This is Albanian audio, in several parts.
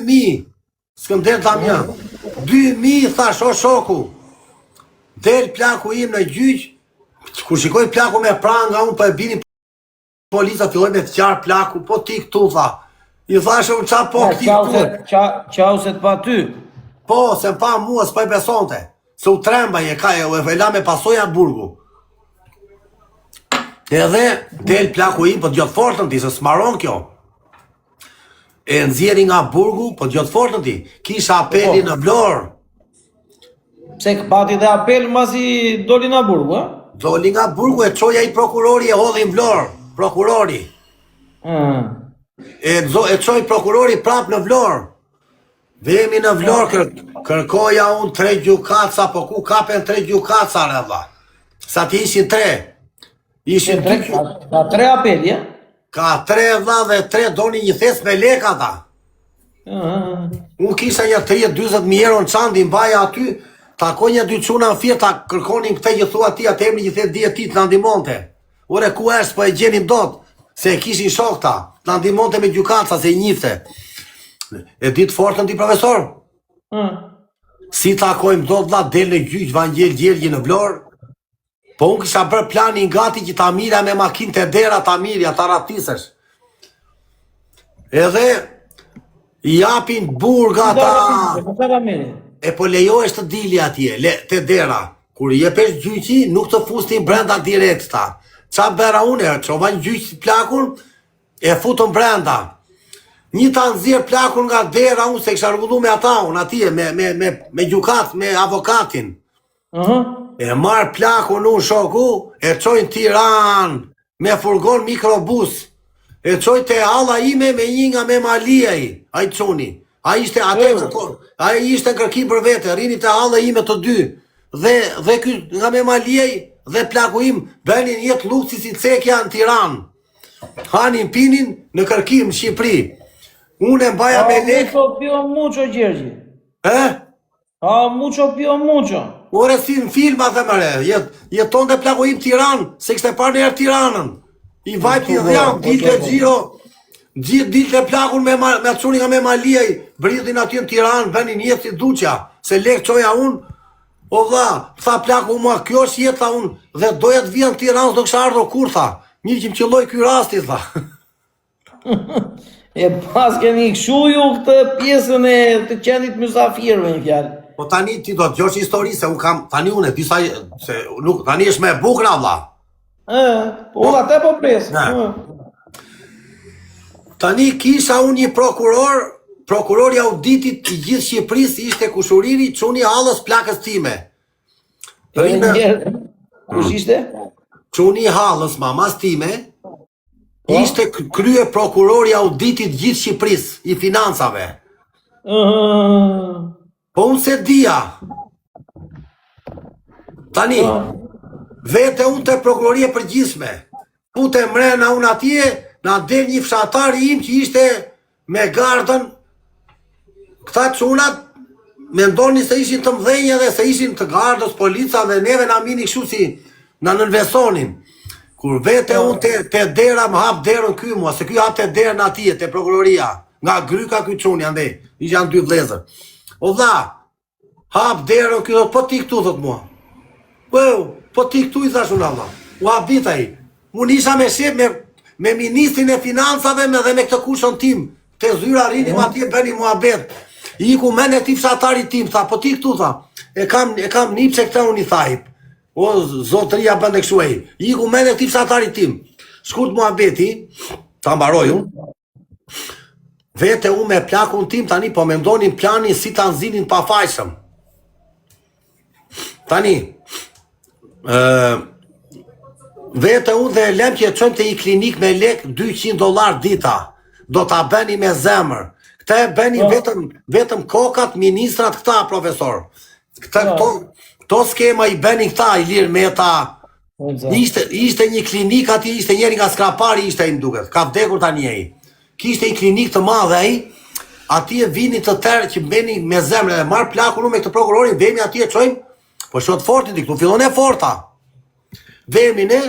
2000, Skënder Damjan, 2000 thash o shoku, del plaku im në gjyq, kur shikoj plaku me pranga, unë për e bini polica filloj me të qarë plaku, po ti këtu tha, i thash unë qa po këti këtu. Qau se të pa ty? Po, se më pa mua, s'pa i besonte, se u tremba e ka, e la me pasoja burgu. Edhe del plaku im, po t'gjotë fortën ti, se s'maron kjo. E nëzjeri nga burgu, po t'gjotë fortën ti, kisha apeli në Vlorë. Pse pati dhe apel masi doli nga burgu, a? Doli nga burgu e qoja i prokurori e hodhi në Vlorë, prokurori. E qoj prokurori prap në Vlorë. Vemi në Vlorë, kërkoja unë 3 gjukaca, po ku kapen 3 gjukaca në dha. Sa ti ishin 3. Ishin 2. Ka 3 apeli, a? Ka 3 dha dhe 3 doni një thes me leka ta. Unë kisha një 30-20.000 euro në qandi, mbaja aty, takoj një 2 quna në fjetë, ta kërkonim këte që thua ti, atë emri që the dhjetë ti të nandimonte. Ure ku është, po e gjenim dot, se e kishin shokta, të nandimonte me gjukaca, se i njifte. E ditë fortën ti, profesor? Si takojmë dot dha, del në gjyq, Vangjel Gjelgji në Vlorë, po unë kisha bërë planin gati që ta mirja me makinë të dera ta mirja, ta ratisësh. Edhe, i japin burga ta... E po lejo është të dili atje, të dera. Kur i jepesh gjyqi, nuk të fustin brenda direkt ta. Qa bera une, që ova në gjyqi plakun, e futën brenda. Një ta nëzirë plakun nga dera unë, se kisha rrugullu me ata unë atje, me gjukat, me avokatin. E marë plakun unë shoku, e qojnë Tiran, me furgon mikrobus. E qojnë te alla ime me një nga me malijaj, a i quni. A ishte në kërkim për vete, rini të hallë ime të 2. Dhe ky nga me malijaj dhe plaku im benin jetë lukësi si cekja në Tiran. Hanin pinin në kërkim në Shqipëri. Unë e mbaja me lek... Pio mucho, Gjergji. Mucho pio mucho. Ore si në filma dhe mëre, jeton dhe plaku im Tiran, se kështë e parë njerë Tiranën. I vajp t'i dhjam, ditë e gjiro... Ditë e plakun me quni nga me malijaj, bridhin aty në Tiranë, venin jetë si duqja, se lek qoja unë, o dha, tha plaku mua, kjo është jetë, tha unë, dhe doja të vjen në Tiranë, s'do kësha ardhur kur, tha, një që më qëlloj ky rasti, tha. E pas keni kshu ju këtë pjesën e të qendit mysafirëve një fjallë. Po tani ti do të gjosh histori, se unë kam, tani unë e disa, se nuk, tani është me bukra, vlla. Unë atë po presë. Tani kisha unë një prokurori auditit të gjithë Shqipërisë ishte Kushuriri, quni halës plakës time. Kush ishte? Quni halës mamas time, ishte krye prokurori auditit gjithë Shqipërisë, i financave. Po unë se dia. Tani, vete unë të prokurorie përgjithshme, pute mrena unë atje, na del një fshatari im që ishte me gardën, këta qunat mendoni se ishin të mdhenja dhe se ishin të gardës, polica dhe neve na mini kështu si na nënvesonin. Kur vete unë te dera më hap derën ky mua, se ky hap te derën atje, te prokuroria, nga Gryka ky quni andej, janë 2 vëllezër. O dha, hap derën ky, po ti këtu thot mua. Po ti këtu i thash unë Allah. U hap dit ai. Unë isha me shep me ministrin e financave dhe me këtë kushon tim, te zyra rinim atje bëni muhabet. I ku men e ti fshatari tim, tha, po ti këtu, tha, e kam nipse këta unë i thajp. O, zotëria bënde kështu e. I ku men e ti fshatari tim. Shkurt muhabeti, ta mbaroj unë, vete unë me plakun tim, tani po me ndonin planin si ta nzinin pa fajshëm. Tani, vete unë dhe lem që e qëmë të i klinik me lek $200 dita. Do t'a bëni me zemër. Këta e bëni vetëm kokat ministrat këta, profesor. Këto skema i bëni këta, i lirë me ta. Ishte një klinik ati, ishte njeri nga skrapari, ishte i mduket. Ka vdekur ta njeri. Kishte i klinik të madhe ai, ati e vini të tërë që bëni me zemër. E marë plakun me këtë prokurorin, vemi ati e qojmë, po shot fortit, këtu fillon e forta. Vemi ne,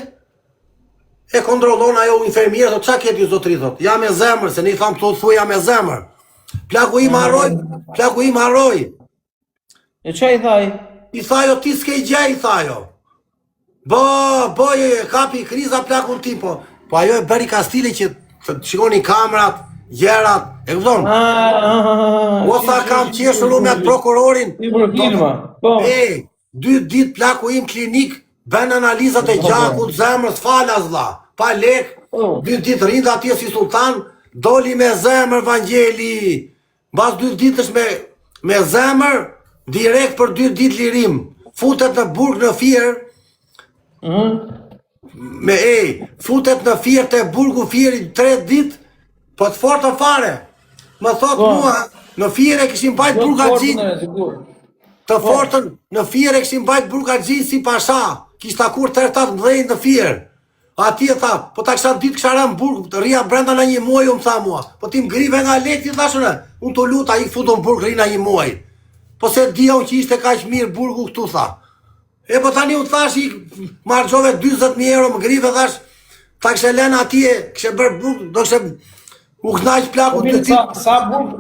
e kontrollon ajo infermierë, thot, qa keti zotri, thot, ja me zemër, se ne i thamë të thuja me zemër. Plaku im harroj. E qa i thaj? I thajo, ti s'ke gjej, thajo. Boj, kapi kriza plakun tim, po ajo e bëri Kastile që të shikoni kamerat, gjerat, e këpëton? Osa kam qeshur me atë prokurorin. I për filma, po. 2 dit plaku im klinik, bën analizat e gjakut, zemrës, falas dha, pa lek, 2 dit rinda atje si sultan, doli me zemër Vangjeli, mbas 2 ditësh me zemër, direkt për 2 dit lirim, futet në burg në Fier, futet në Fier të burgu Fieri 3 dit, po të fortë fare, më thot mua, në Fier e kishim bajt burg Haxhin, të fortën në Fier e kishim bajt burg Haxhin si pasha, kishta kur të ertat mdhejnë në Fier. Ati e tha, po ta kisha ditë kisha rënë burg, rria brenda në 1 muaj, më tha mua. Po ti m'grive nga lekti, thashune, unë të luta, i futën burg, rri në 1 muaj. Po se dhja unë që ishte kaq mirë burgu këtu, tha. E po tani unë thash, i margjove 20.000 euro, më grive, thash, ta kishe lena atje, kishe bërë burg, do kishe u knaq plaku të ti.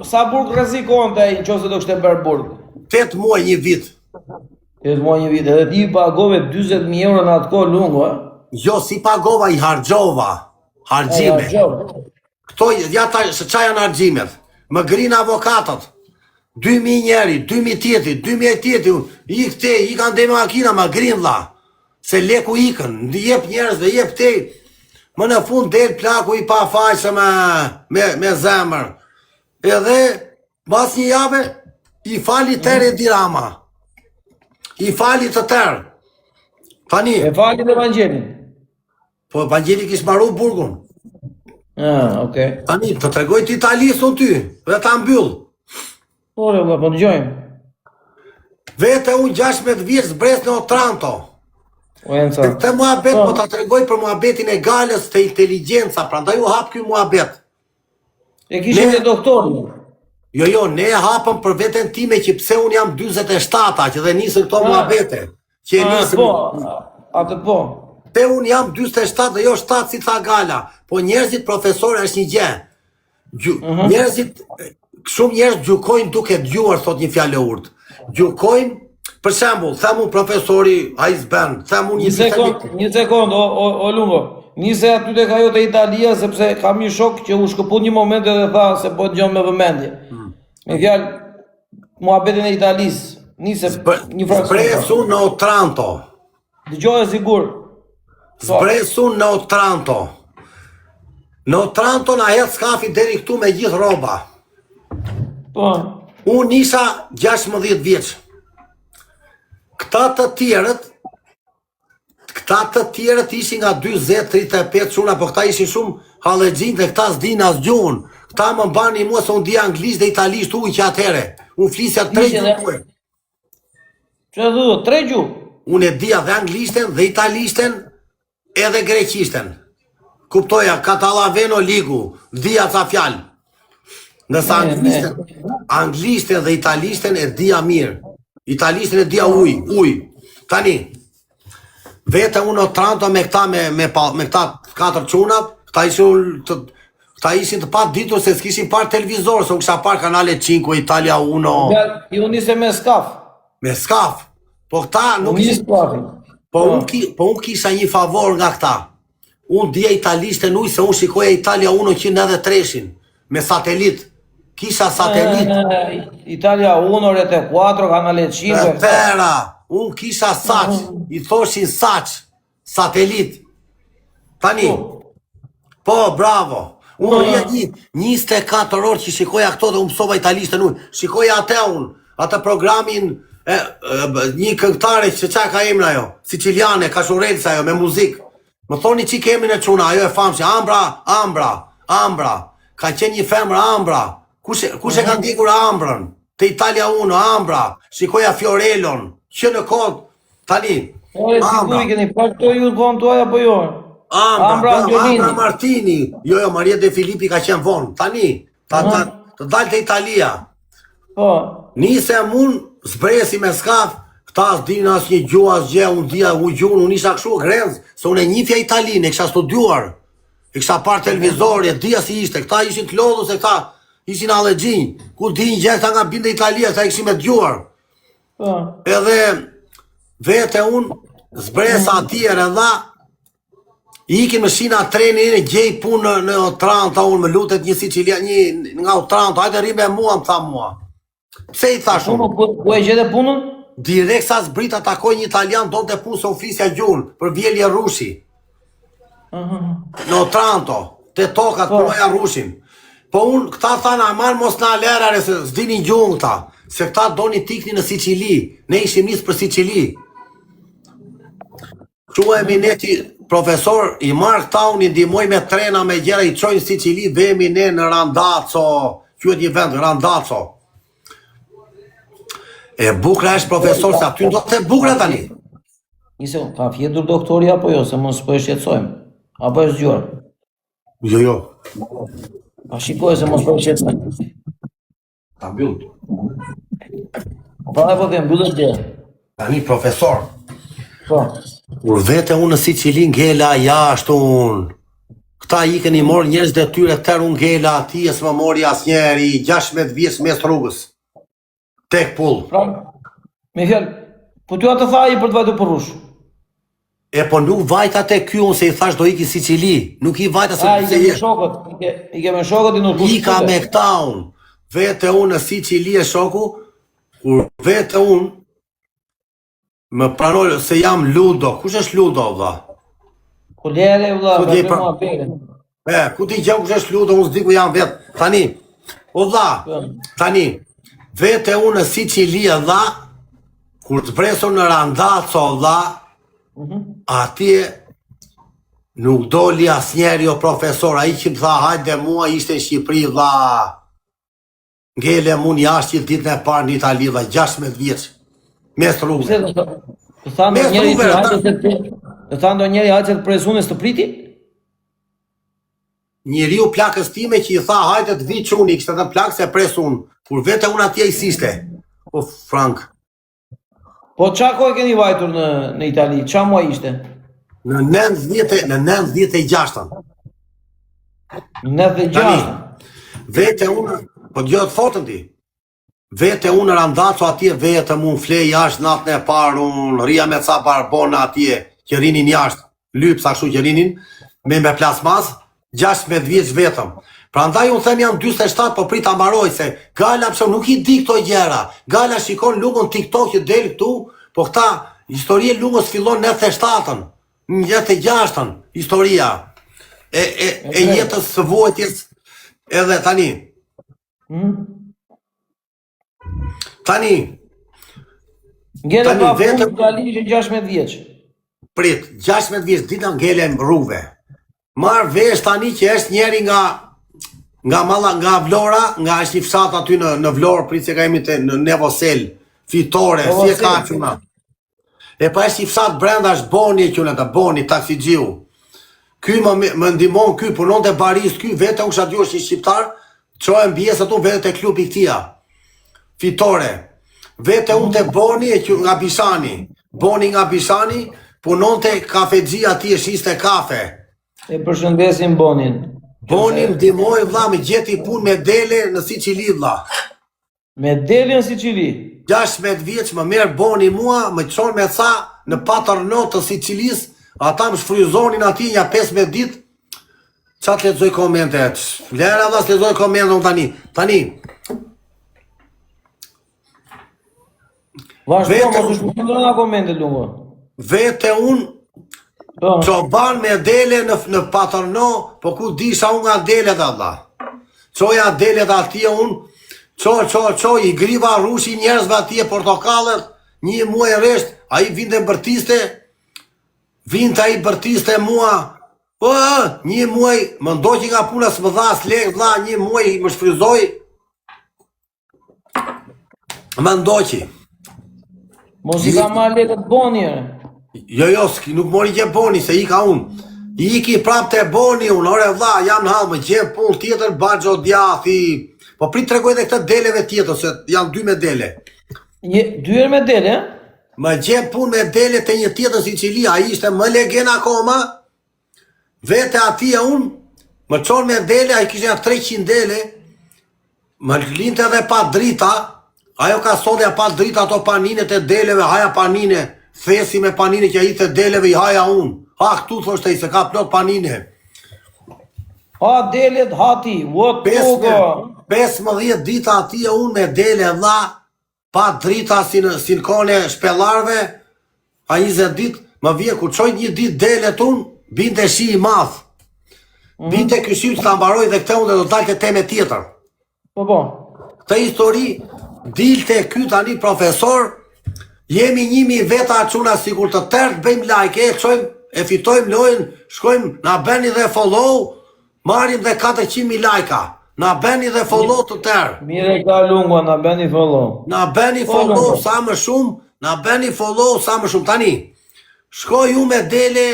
Sa burg rrezikon të i qose do kishte bërë burg? 8 muaj, 1 vit. 8 muaj, 1 vit, edhe ti pagove 20.000 euro në atë kohë lungu, Jo, si pagova, i hargjova. Hargjime. Këto, ja ta, se qa janë hargjimet. Më grinë avokatët. 2.000 njeri, 2.000 tjeti, 2.000 tjeti, i këte, i kanë dhe me makina, më grinë dha. Se leku ikën, jep njerëzve, jep te. Më në fund del plaku i pa faqe me zemër. Edhe, bas një jave, i fali tërë e dirama. I fali të tërë. Tani. E fali dhe Vangjeli. Po Vangjeli kish maru burgun. Okej. Tani, të tregoj të Italisë unë ty, dhe ta mbyll. Po në gjojmë. Vete unë 16 vjeç zbres në Otranto. Të muhabet, po ta tregoj për muhabetin e Galës të inteligjenca, prandaj u hap ky muhabet. E kishim dhe doktorin. Jo, ne hapëm për veten time që pse unë jam 47-a, që dhe nisën këto muhabete. Atë po. Pe unë jam 47 dhe jo 7 si tha Gala, po njerëzit profesore është një gjë. Njerëzit, shumë njerëz gjukojnë duke djuar, thot një fjallë e urt. Gjukojnë, për shembull, them unë profesori Aisben, them unë një sekond, o Lungo. Nise aty tek ajo te Italia, sepse kam një shok që u shkëput një moment edhe tha se po dëgjon me vëmendje. Me fjalë, muhabetin e Italisë. Nise një frasë. Zbresu në Otranto. Dëgjoj sigur. Zbresu në Otranto. Në Otranto na hedh skafi deri këtu me gjithë rroba. Po. Unë isha 16 vjeç. Këta të tjerët ishin nga 20-35 çuna, po këta ishin shumë hallexhin dhe këta s'din as gjuhën. Këta më bani mua se unë di anglisht dhe italisht unë që atëhere. Unë flisja 3 gjuhë. Që du, 3 gjuhë? Unë e dija dhe anglishten dhe italishten edhe greqishten. Kuptoja, katalaveno ligu, dija ca fjalë. Nësa anglishten dhe italishten e dija mirë. Italishten e dija uj. Tani, vete unë në Otranto me këta 4 qunat, këta ishin të pat ditur se s'kishin par televizor, se unë kisha par kanale 5, Italia 1. Ju nise me skaf. Me skaf. Po këta nuk ishin. Po unë kisha një favor nga këta. Unë dija italishte nuj se unë shikoja Italia 103-shin. Me satelit. Kisha satelit. Italia 1, Rete 4, kanale 5. Vera, unë kisha saq. I thoshin saq. Satelit. Tani. Po, bravo. Unë rria 24 orë që shikoja këto dhe unë mësova italishte nuj. Shikoja atë unë. Atë programin një këngëtare që qa ka emrin ajo, Siciliane, Kashurelsa ajo, me muzik. Më thoni që ke emrin e quna, ajo e famshë, Ambra, ka qenë një femër Ambra. Kush e ka ndikur Ambrën? Te Italia 1, Ambra, shikoja Fiorellon, që në kod, tani, Ambra. Keni pak të ju në kohën tuaj apo jo? Ambra Martini, jo, Maria De Filippi ka qenë vonë, tani, të dalë te Italia. Nise mund, zbresi me skaf, këta s'din as një gjuhë as gjë, unë dia gjuhën, unë isha kështu grenz, se unë e njifja Italinë, e kisha studuar, e kisha par televizor, e dia si ishte, këta ishin të lodhur se këta ishin allergjinj, ku din gjesta nga binde Italia, sa kishim e dëgjuar. Po. Edhe vete unë zbresa atjere dha, ikin me shina trenin e gjej punë në Otranto, unë më lutet një Sicilia, një nga Otranto, hajde rri me mua, më tha mua. Pse i thash unë? Ku e gjete punën? Direkt sa zbrita takoj një italian, do të punë se ofisja gjunë, për vjelje rushi. Në Otranto, te tokat punoja rushin. Po unë, këta thana, aman mos na lerare, se zdini gjunë këta, se këta doni tikni në Sicili, ne ishim nisë për Sicili. Quajemi ne ti profesor, i marrë këta unë i ndihmoj me trena, me gjera, i qojnë Sicili, vemi ne në Randazzo, quhet një vend, Randazzo. E bukra është profesor, se aty do të bukra tani. Nise, ka fjetur doktori apo jo, se mos po e shqetësojmë. Apo e zgjuar? Jo. Pa shikoj se mos po e shqetësojmë. Ta mbyll. Pa e po të mbyllë dhe. Tani profesor. Po. Kur vete unë në Sicili ngela jashtë unë. Këta ikën i morë njerëz dhe tyre tërë unë ngela ati, e s'më mori asnjeri, 16 vjeç mes rrugës. Tek pull. Pra, me fjallë, po ty atë tha i për të vajtu për rush. E po nuk vajta te ky unë se i thash do iki Sicili. Nuk i vajta se... A, i ke me shokët, i ke me shokët i nuk I ka me këta unë. Vete unë në Sicili e shoku, kur vete unë, më pranoj se jam Ludo. Kush është Ludo, vlla? Kullere, vlla, Ku di ka pra- mua bere. Ku ti gjau kush është Ludo, unë s'di ku jam vetë. Tani, o vlla, tani, vete unë në Sicili, vlla, kur të preso në Randazzo, vlla, atje nuk doli asnjeri o profesor, ai që më tha hajde mua ishte në Shqipëri, vlla. Ngele mun jashtë që ditën e parë në Itali, vlla, 16 vjeç. Mes rrugës. Të tha ndo njeri që hajtë se të... Të tha ndo njeri hajtë se të presunes të priti? Njeriu plakës time që i tha hajde të vi çuni, kishte të plakë se presun. Kur vete unë atje i siste. O Frank. Po qa kohë keni vajtur në Itali? Qa muaj ishte? Në 96-ën. Në 96. Vete unë, po gjëtë fotën ti. Vete unë në Randazzo atje, vete unë flej jashtë natën e parë, unë rria me ca barbona atje, që rinin jashtë, lypsa kështu që rinin, me plasmas, 16 vjeç vetëm. Prandaj unë them jam 47, po prit ta mbaroj se Gala pse nuk i di këto gjëra. Gala shikon lugën TikTok që del këtu, po këta historia e lugës fillon në 97-ën, në 96-ën, historia e jetës së vojtjes edhe tani. Tani. Ngele Tani, pa punë vetëm- Itali ishe 16 vjeç. Prit, 16 vjeç dita ngele në rrugëve. Marr vesh tani që është njeri nga Vlora, nga është një fshat aty në Vlorë, prit se ka jemi në Nevosel, Fitore, si e ka quna. E pa është një fshat brenda është Boni e quna, Boni, taksixhiu. Ky më ndihmon, ky punon te barist, ky vete unë kisha dëgjuar si shqiptar, çohem bjes aty vete te klubi i këtia. Fitore. Vete unë te Boni e nga Bishani. Boni nga Bishani, punon te kafexhia atje, shiste kafe. E përshëndesim Bonin. Boni më ndihmoi vlla, më gjeti punë me dele në Sicili vlla. Me delin Sicili. 16 vjeç më merr Boni mua, më çon me ca në Paternò të Sicilis, ata më shfryzonin atje një 15 ditë. Ça të lexoj komentet? Lera vlla, lexoj komentet tani. Tani. Vazhdo, mos u shkëndron nga komente lungo. Vete unë Po. çoban me dele në Paternò, po ku disha unë nga delet valla. Çoja delet atje unë, i griva rushi njerëzve atje portokallet, një muaj rresht, ai vinte bërtiste, vinte ai bërtiste mua, po, një muaj, më ndoqi nga puna s'më dha as lek, vlla, një muaj më shfryzoi, më ndoqi. Mos i ka marrë lekët Boni. Jo, nuk mori gjë Boni, se i ka unë. I ki prap të Boni unë, ore vlla, jam në halë, më gjem punë tjetër, Baxho djathi. Po prit tregoj edhe këtë deleve tjetër, se janë 2 me dele. 2 herë me dele, Më gjem punë me dele të një tjetër Sicili, ai ishte më legen akoma. Vete atje unë, më çon me dele, ai kishte 300 dele. Më linte edhe pa drita, ajo ka sodja pa drita ato paninet e deleve, haja panine, thesi me panine që i the deleve i haja unë. Ha këtu thoshte i se ka plot panine. Ha delet, ha ti, what toga. 15 dita atje unë me dele dha, pa drita si në kone shpellarve, a 20 dit, më vje ku qoj një dit delet unë, binte shi i math. Binte këshim që ta mbaroj dhe këte unë dhe do dalte teme tjetër. Po. Këtë histori, dilte ky tani profesor, jemi 1000 veta quna sikur të tërë, bëjmë like, e fitojmë lojnë, shkojmë, na beni dhe follow, marim dhe 400.000 lajka. Na beni dhe follow të tërë. Mire ka lungo, na beni follow. Na beni follow sa më shumë, na beni follow sa më shumë. Tani, shkoj ju me dele,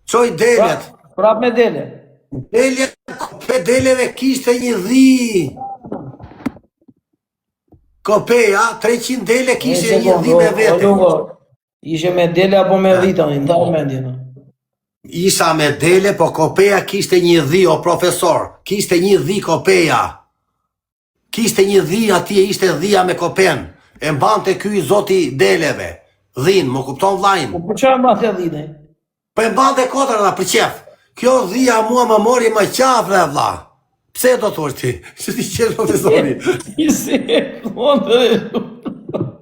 qoj delet. Prap me dele. Pe deleve kishte një dhi. Kopeja, 300 dele kishte një dhi me vete. Lungo, ishe me dele apo me dhi tani, nda mendje. Isha me dele, po kopeja kishte një dhi, o profesor. Kishte një dhi kopeja. Kishte një dhi, atje ishte dhia me kopen. E mbante ky zoti deleve. Dhin, më kupton vlajnë? Po për çfarë mbante dhine? Po e mbante kotër dhe për qef. Kjo dhia mua më mori më qaf dhe vlla. Pse do thosh ti? Se ti qenë profesori.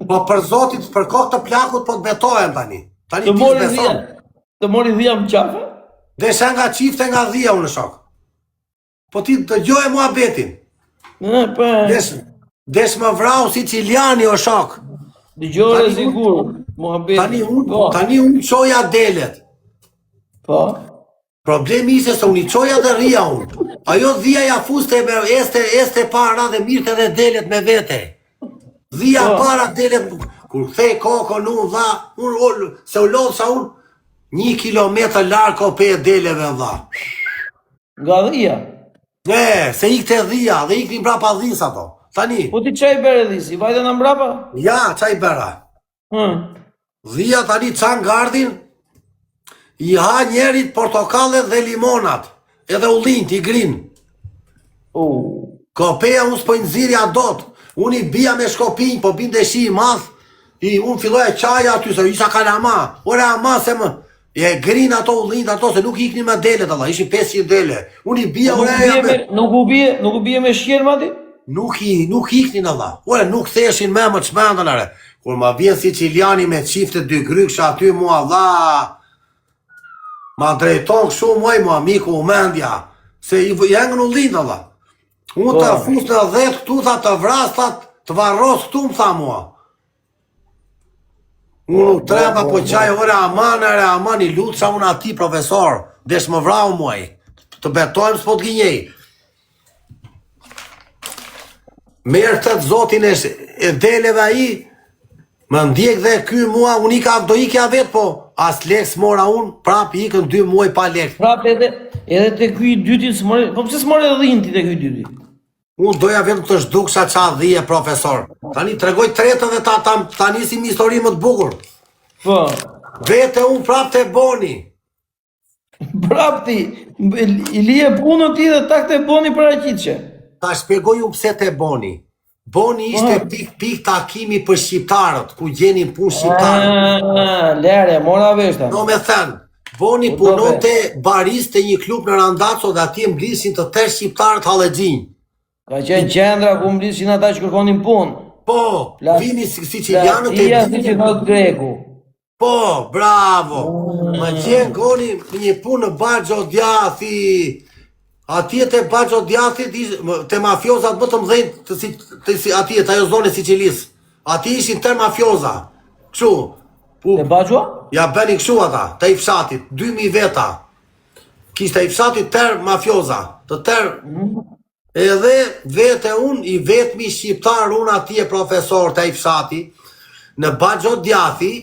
Po për zotit, për kohë të plakut, po të betohem tani. Tani ti beson. Të mori dhia më qafe? Desha nga qifte nga dhia unë shok. Po ti të gjohe mua betin. Desh më vrau si Ciliani o shok. Të gjohe sigur. Tani unë qoja delet. Po? Problemi ishte se unë i qoja dhe rria unë. Ajo dhia ja fuste me este para dhe mirte dhe delet me vete. Dhia para delet, kur thej kokon unë dha, se u lodhë sa unë, 1 kilometër larë kope e deleve dha. Nga dhia? Ne, se ikte dhia dhe ikni mbrapa dhis ato. Tani. Po ti qaj bere dhisi, vajte në mbrapa? Ja, qaj bera. Dhia tani qanë gardin, i ha njerit portokallet dhe limonat, edhe ullin, tigrin. Kopeja unë s'po i nëzirja dot, unë i bia me shkopinj, po binde shi i math, unë filloja qaja aty, se isha kalama, ore ama se më, e grin ato ullin ato, se nuk ikni me delet Allah, ishi 500 dele, unë i bia ore me... Nuk u bie me shkjerë mati? Nuk iknin Allah, ore nuk theshin me më të shmendën are, kur ma vjen si Ciliani me qifte 2 gryksha aty mua Allah, ma drejton këshu muaj mua miku u mendja, se i jengën u lind Allah. Unë të fus në 10 këtu, tha të vras, tha të varros këtu më tha mua. Unë u treba po qaj, ore aman i lutë sa unë ati profesor, desh më vrau muaj, të betojmë s'po të gjinjej. Merë të zotin e deleve i, më ndjek dhe ky mua, unë do ikja vetë po, as lek s'mora unë, prap i ikën 2 muaj pa lek. Prap edhe të ky i dytit s'more, po pëse s'more edhe dhinti të ky i dytit? Unë doja vetë të shduksha qa dhije, profesor. Tani tregoj tretë dhe ta nisim histori më të bukur. Po. Vete unë prap të boni. Prap ti, i lije punën ti dhe tak të boni për aqitëshe. Ta shpjegoj unë pse të boni. Boni ishte pik takimi për shqiptarët, ku gjenin punë shqiptarët. Lere, mora veshta. No me thënë, Boni punon të bariste një klub në Randazzo dhe ati mblisin të tërë shqiptarët Hallexhin. Ka qenë qendra ku mblisin ata që kërkonin punë. Po, vini sicilianët e si që thot greku. Po, bravo. Më qenë goni një punë në Baxho Djathi. Atje të Baxho Djathi, të mafiozat më të mdhenjë atje, të ajo zone Sicilis. Atje ishin tërë mafioza. Kështu. Të Baxho? Ja bëni kështu ata, të i fshatit, 2000 veta. Kishte i fshatit tërë mafioza. Të tërë. Edhe vete unë, i vetëmi shqiptar unë atje profesor të i fshati, në Baxho Djathi,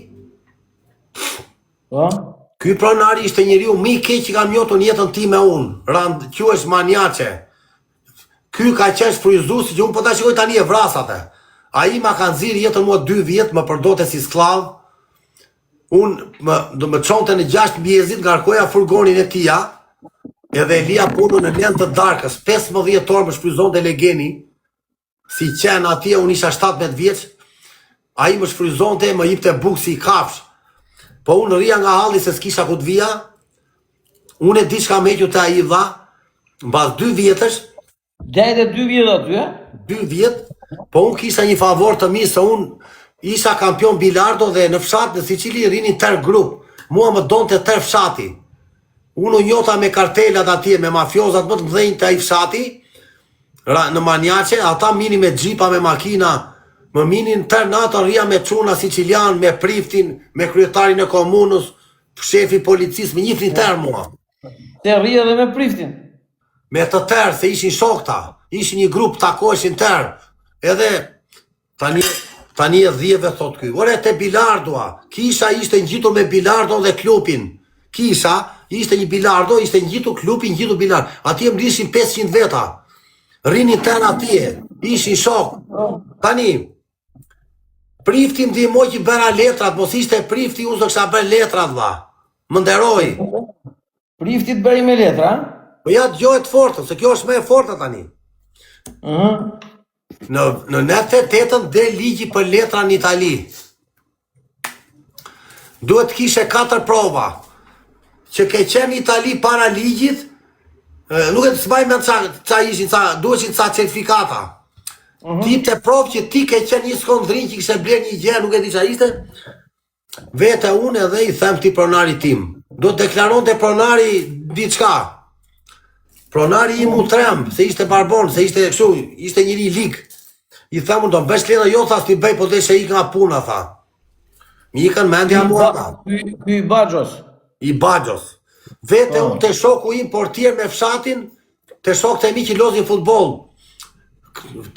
ky pronari ishte njeriu më i keq që kam njohur në jetën time unë, quhesh Manjaçe. Ky ka qenë shfryzues që unë po ta shikoj tani e vrasate. Ai ma ka nxirr jetën mua 2 vjet, më përdote si skllav. Unë do më çonte në 6 mjezit, ngarkoja furgonin e tia, edhe e lija punën në lend të darkës, 15 orë më shfryzonte legeni, si qenë atje, unë isha 17 vjeç, a i më shfryzonte, më jipte bukë si kafsh. Po unë rria nga halli se s'kisha ku t'vija, unë e di shka me që të a i dha, mbas 2 vjetësh, Dajte 2 vjetë aty, 2 vjetë, po unë kisha një favor të mi, se unë isha kampion bilardo dhe në fshat në Sicili rini tërë grup, mua më donë të tërë fshati. Unë u njota me kartelat atje, me mafiozat më të mdhenjë të i fshati, në Manjace, ata mini me gjipa, me makina, më minin tërë natën rria me çuna sicilian, me priftin, me kryetarin e komunës, shefi policisë, me njifnin tërë mua. Te rria dhe me priftin. Me të tërë, se ishin shokta, ishin një grup takoshin tërë, edhe tani e dhjeve thot ky. Ore te bilardua, kisha ishte ngjitur me bilardo dhe klubin. Kisha ishte një bilardo, ishte ngjitur klubi, ngjitur bilard. Atje mlishin 500 veta. Rinin tërë atje, ishin shok. Tani, prifti më ndihmoi që bëra letrat, mos ishte prifti, unë s'do kisha bërë letrat dha. Më nderoj. Prifti të bëri me letra, Po ja dëgjoj të fortën, se kjo është më e forta tani. Në 98-ën del ligji për letra në Itali. Duhet kishe 4 prova. Që ke qenë Itali para ligjit, nuk e të smaj me ca ishin, duheshin ca certifikata. Ti të provë që ti ke qenë një skondrin që kishe bler një gjë, nuk e di qa ishte, vete unë edhe i them ti pronari tim. Do të deklaron të pronari diçka. Pronari im u tremb, se ishte barbon, se ishte kështu, ishte njëri lig. I them unë do mbesh leta jo, tha s'ti bëj, po dhe se ik nga puna, tha. Mi ikën mendja mua, tha. Ky Baxhos. I Baxhos. Vete unë të shoku im portier me fshatin, të shok të mi që lozin futbol.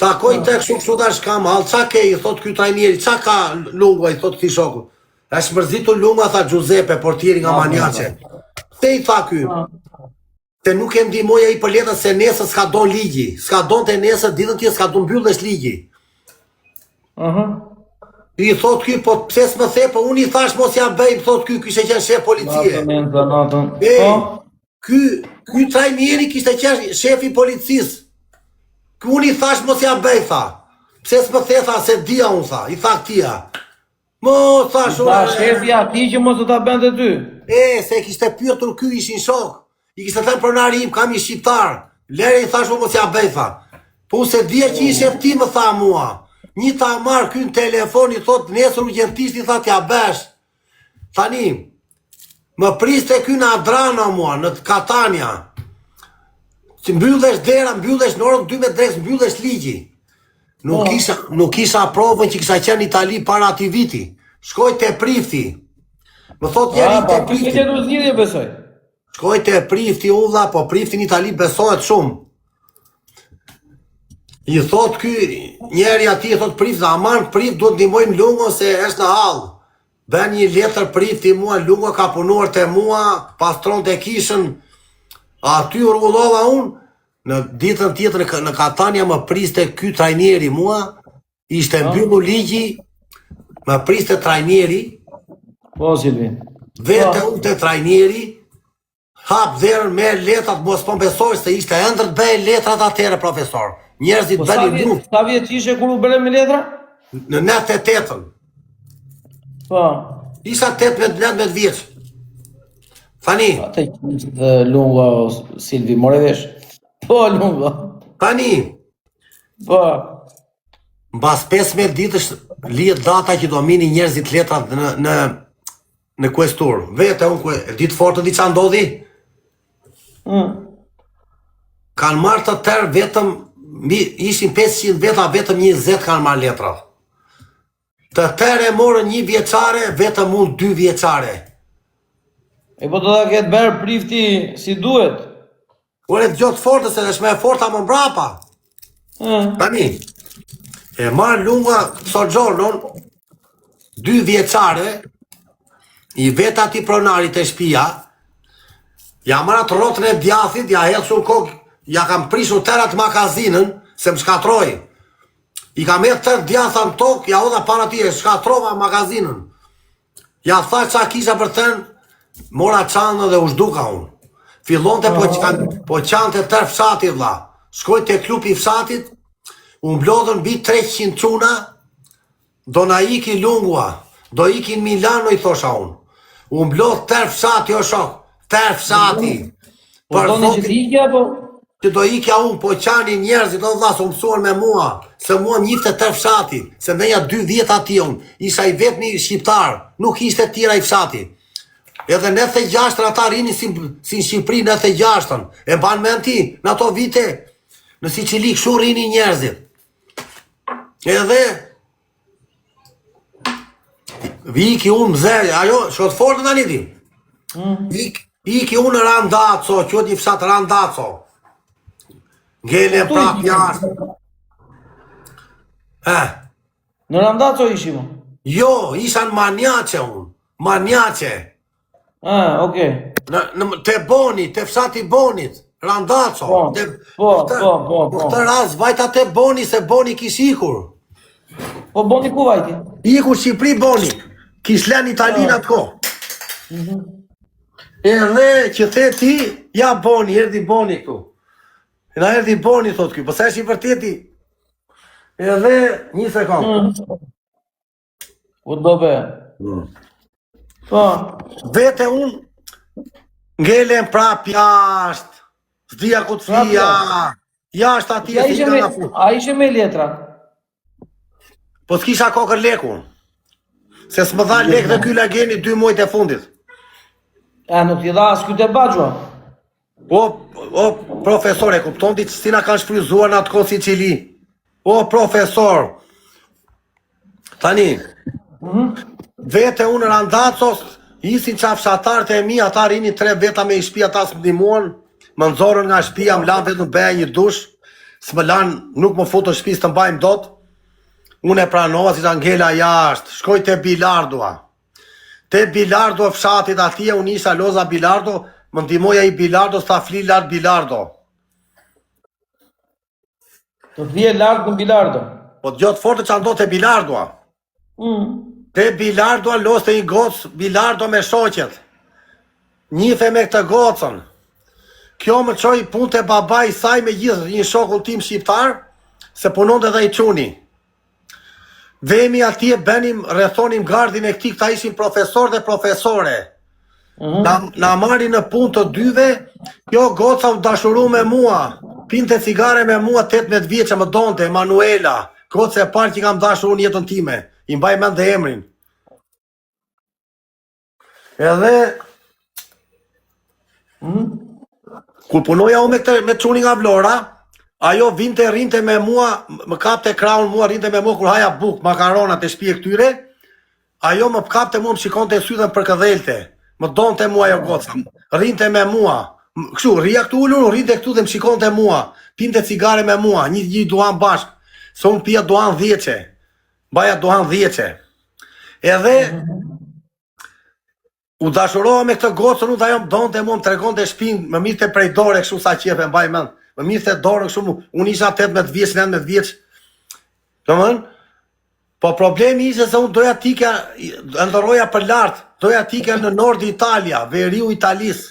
Takoj të kështu dash kam, halë qa ke, i thot ky trajneri, qa ka Lunga, i thot këti shoku. Është mërzitur Lunga, tha Giuseppe, portieri nga Manjace. Te i tha ky. Se nuk e ndihmoja i për letën se nesër s'ka don ligji. S'ka don të nesër, ditën tjetër s'ka don mbyllesh ligji. I thot ky, po pse s'më the, po unë i thash mos ja bëj, thot ky kishte qenë shef policie. Ky trajneri kishte qenë shefi policisë. Ky unë i thash mos ja bëj, tha. Pse s'më the, tha, se dia unë, tha. I tha këtia. Mo, thash unë. Ta shefi ati që mos të ta bënde ty. Se kishte pyetur ky, ishin shok. I kishte thënë pronari im, kam një shqiptar. Lere i thash mos ja bëj, tha. Po se dia që i shef ti më tha mua. Një ta marrë ky në telefon, i thot nesër urgjentisht, i tha t'ja bësh. Tani, më priste ky në Adrano mua, në Katania. Që mbyllesh dera, mbyllesh në orën 2 me dreks, mbyllesh ligji. Nuk kisha provën që kisha qenë në Itali para ati viti. Shkoj te prifti. Më thot njeri te prifti. Që du zgjidhje besoj. Shkoj te prifti ulla, po prifti në Itali besohet shumë. I thot ky, njeri ati i thot prifti, aman prift duhet ndihmojmë Lungo se është në hall. Bën një letër prifti mua, Lungo ka punuar te mua, pastron te kishën. Aty rrullova unë, në ditën tjetër në Katania më priste ky trajneri mua, ishte mbyllur ligji, më priste trajneri. Po, Silvi. Vete unë te trajneri, hap dherën me letrat, mos po besoj se ishte ëndër të bëj letrat atëre profesor. Njerëzit dalin grupë. Sa vjeç ishe kur u bëre me letra? Në 98-ën. Po. Isha 18-19 vjeç. Tani. Atë që Lunga, Silvi, more vesh. Po, Lunga. Tani. Po. Mbas 15 ditësh lihet data që do mini njerëzit letrat në questur. Vete unë, ditë fortë di qa ndodhi? Kanë marrë të tërë vetëm, ishin 500 veta, vetëm 20 kanë marrë letrat. Të tërë e morën 1 vjeçare, vetëm unë 2 vjeçare. E po do ta ketë bërë prifti si duhet. Ore të gjotë fortë, se është me e forta më mbrapa. Tani, e marrë Lunga Soggiornon, 2 vjeçare, i veta ati pronarit e shpia, ja marat rotën e djathit, ja hecur kokë, ja kam prishur tërat magazinën, se më shkatroj. I kam e tërë djatha në tokë, ja odha para ti, e shkatrova magazinën. Ja tha qa kisha për tënë, mora qanë dhe u shduka unë. Fillon të po qante tërë fshatit, vla. Shkoj të klubi fshatit, unë blodhën mbi 300 quna, do na iki Lungua, do ikin Milano i thosha unë. Unë blodhë tërë fshati o shok, tërë fshati. Po doni që t'ikja, apo? Që do ikja unë, po qani njerëzit, do dha, se mësuar me mua, se mua m'jifte tërë fshati, se meja 2 vjet ati unë, isha i vetëmi shqiptar, nuk ishte tjera i fshati. Edhe në 96 ata rini si në Shqipëri në 96, e ban me në ti, në ato vite, në Sicili kështu rini njerëzit. Edhe, viki unë mzeri, ajo, shkot fortë të një ti. Iki unë Randazzo, që një fshat Randazzo. Ngele prap jashtë. Në Randazzo ishim? Jo, isha në Manjace unë. Manjace. Okej. Te Boni, te fshati Bonit. Randazzo. Po. Këtë raz, vajta te Boni, se Boni kish ikur. Po Boni ku vajti? Ikur Shqipëri Boni. Kish len Italinë atë ko. Edhe që the ti, ja Boni, erdi Boni këtu. Na erdi Boni, thot këj, përsa është i vërteti. Edhe, një sekund. U të dobe. Po. Vete unë, ngelen prap jashtë, zdia ku të flia, jashtë ati e si nga nga fut. A ishe me letra? Po s'kisha kokër leku, se s'më dha lek dhe ky lageni 2 muajt e fundit. Nuk t'i dha as ky të Baxhua? O profesor, e kupton ti si na kanë shfryzuar në atë kohë Sicili. O profesor, tani, vete unë Randazzos, isin qafshatarët e mi, ata rini 3 veta me i shtëpi, ata s'më ndihmuan, më nxorën nga shtëpia, më lanë vetëm beja një dush, s'më lanë, nuk më futu shtëpi të mbajmë dot. Unë e pranova si ta ngela jashtë, shkoj te Bilardua. Te Bilardo fshatit atje, unë isha loza Bilardo, më ndihmoja i Bilardo, s'ta fli lartë Bilardo. Të flije lartë në Bilardo? Po të gjotë fortë që ando te Bilardua. Te Bilardua loste i gocë, Bilardo me shoqet. Njife me këtë gocën. Kjo më qoj punë të babaj saj me gjithë një shokun tim shqiptar, se punon dhe i quni. Vemi atje, benim, rrethonim gardin e këti, këta ishin profesor dhe profesore. Na marri në punë të dyve, kjo goca u dashuru me mua, pinte cigare me mua 18 vjeçë më donte, Manuela, goca e parë që kam dashuru në jetën time, i mbaj mend dhe emrin. Edhe, kur punoja u me çuni nga Vlora, ajo rinte me mua, më kapte kraun mua, rinte me mua kur haja buk, makaronat e shtëpie këtyre, ajo më kapte mua, më shikonte sythen për këdhelte, më donte mua ajo goca, rinte me mua, kështu, rria këtu ullur, rinte këtu dhe më shikonte mua, pinte cigare me mua, një duhan bashk, se unë pia duhan 10, baja duhan 10. Edhe, u dashurova me këtë gocën, unë dhe ajo më donte mua, më tregonte shpinë, më mirte prej dore, kështu sa qepe, mbaj mend. Më mirë të dorën kështu, unë isha 18 vjeç, 19 vjeç. Domthon? Po problemi ishte se unë doja t'ikja, ndoroja për lart, doja t'ikja në nord Italia, veriu Italis.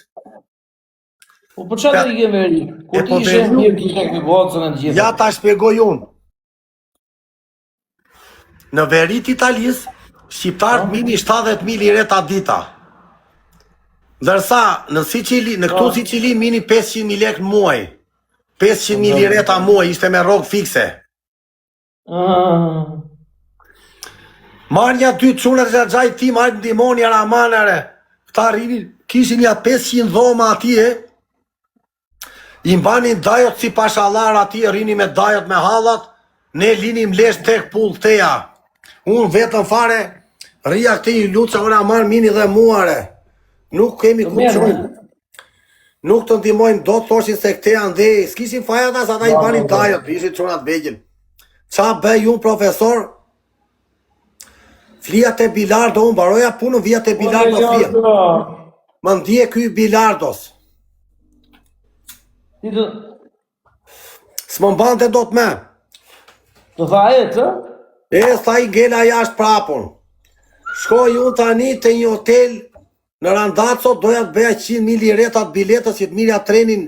Po për çfarë do ikë veri? Kur ti ishe mirë kishe ky gocën e gjithë. Ja ta shpjegoj unë. Në verit Italis, shqiptarët mini 70.000 lireta dita. Ndërsa në Sicili, në këtu Sicili mini 500.000 lekë muaj. 500.000 lireta muaj, ishte me rogë fikse. Marrë një 2 çunat e gjajt ti, marrë ndimoni aramanere. Këta rini, kishin një 500 dhoma atje, i mbanin dajot si pashallar atje, rini me dajot me hallat, ne linim lesh tek pull teja. Unë vetëm fare, rria këti i lutë që ora marrë mini dhe muare. Nuk kemi ku qojnë. Nuk të ndimojnë do të thoshin se këte andej, s'kishin fajat as ata i banin dajot, ishin qonat begin. Qa bëj unë profesor? Flia te Bilardo, unë baroja punën via te Bilardo flia. Më ndje ky Bilardos. S'më mbante do të me. Të tha e të? Tha i ngela jashtë prapun. Shkoj unë tani të një hotel në Randazzo, doja të beja 100.000 liretat biletës që të mirja trenin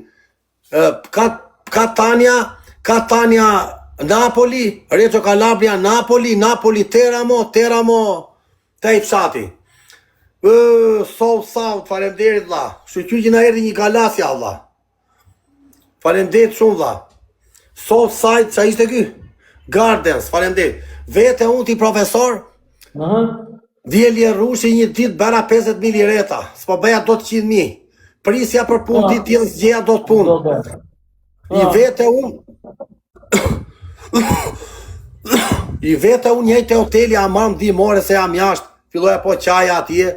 Catania Napoli, Reggio Calabria, Napoli, Teramo, te i fshati. South, faleminderit vlla. Shqyqy na erdhi një galasja vlla. Faleminderit shumë vlla. Southside, sa ishte ky? Gardens, faleminderit. Vete unë ti profesor, Djeli rrushi një ditë bëra 50.000 lireta, s'po bëja do të 100.000. Prisja për punë ditë tjetër s'gjeja do të punë. I vete unë njëjtë te hoteli a marrë ndihmore se jam jashtë, filloja po qaja atje.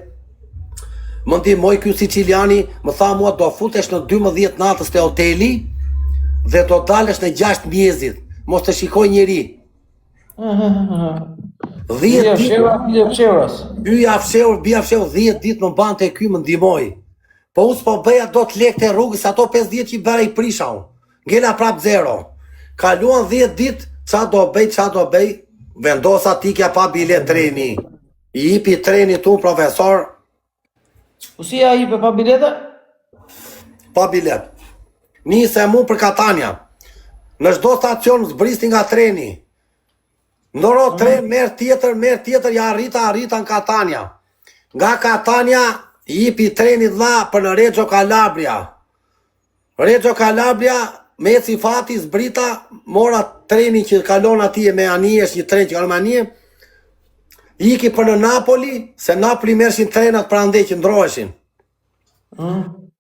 Më ndihmoj ky siciliani, më tha mua do futesh në 12 natës te hoteli dhe do dalësh në 6 mjezit, mos të shikoj njeri. 10 ditë. Bia fsheur, 10 ditë më bante ky më ndihmoj. Po unë s'po bëja do të lekë të rrugës, ato 5 ditë që i bëra i prisha unë. Ngela prap zero. Kaluan 10 ditë, qa do bëj, vendosa tikja pa bilet treni. I ipi treni tu profesor. Po si ja ipe pa bilete? Pa bilet. Nise mu për Catania. Në çdo stacion zbristi nga treni. Ndoro tren, merë tjetër, ja arrita në Catania. Nga Catania, i ipi treni dha për në Reggio Calabria. Reggio Calabria, me si fati zbrita, mora treni që kalon atje me Anijes, një tren që kalon me Anije, iki për në Napoli, se Napoli mershin trenat për ande që ndroheshin.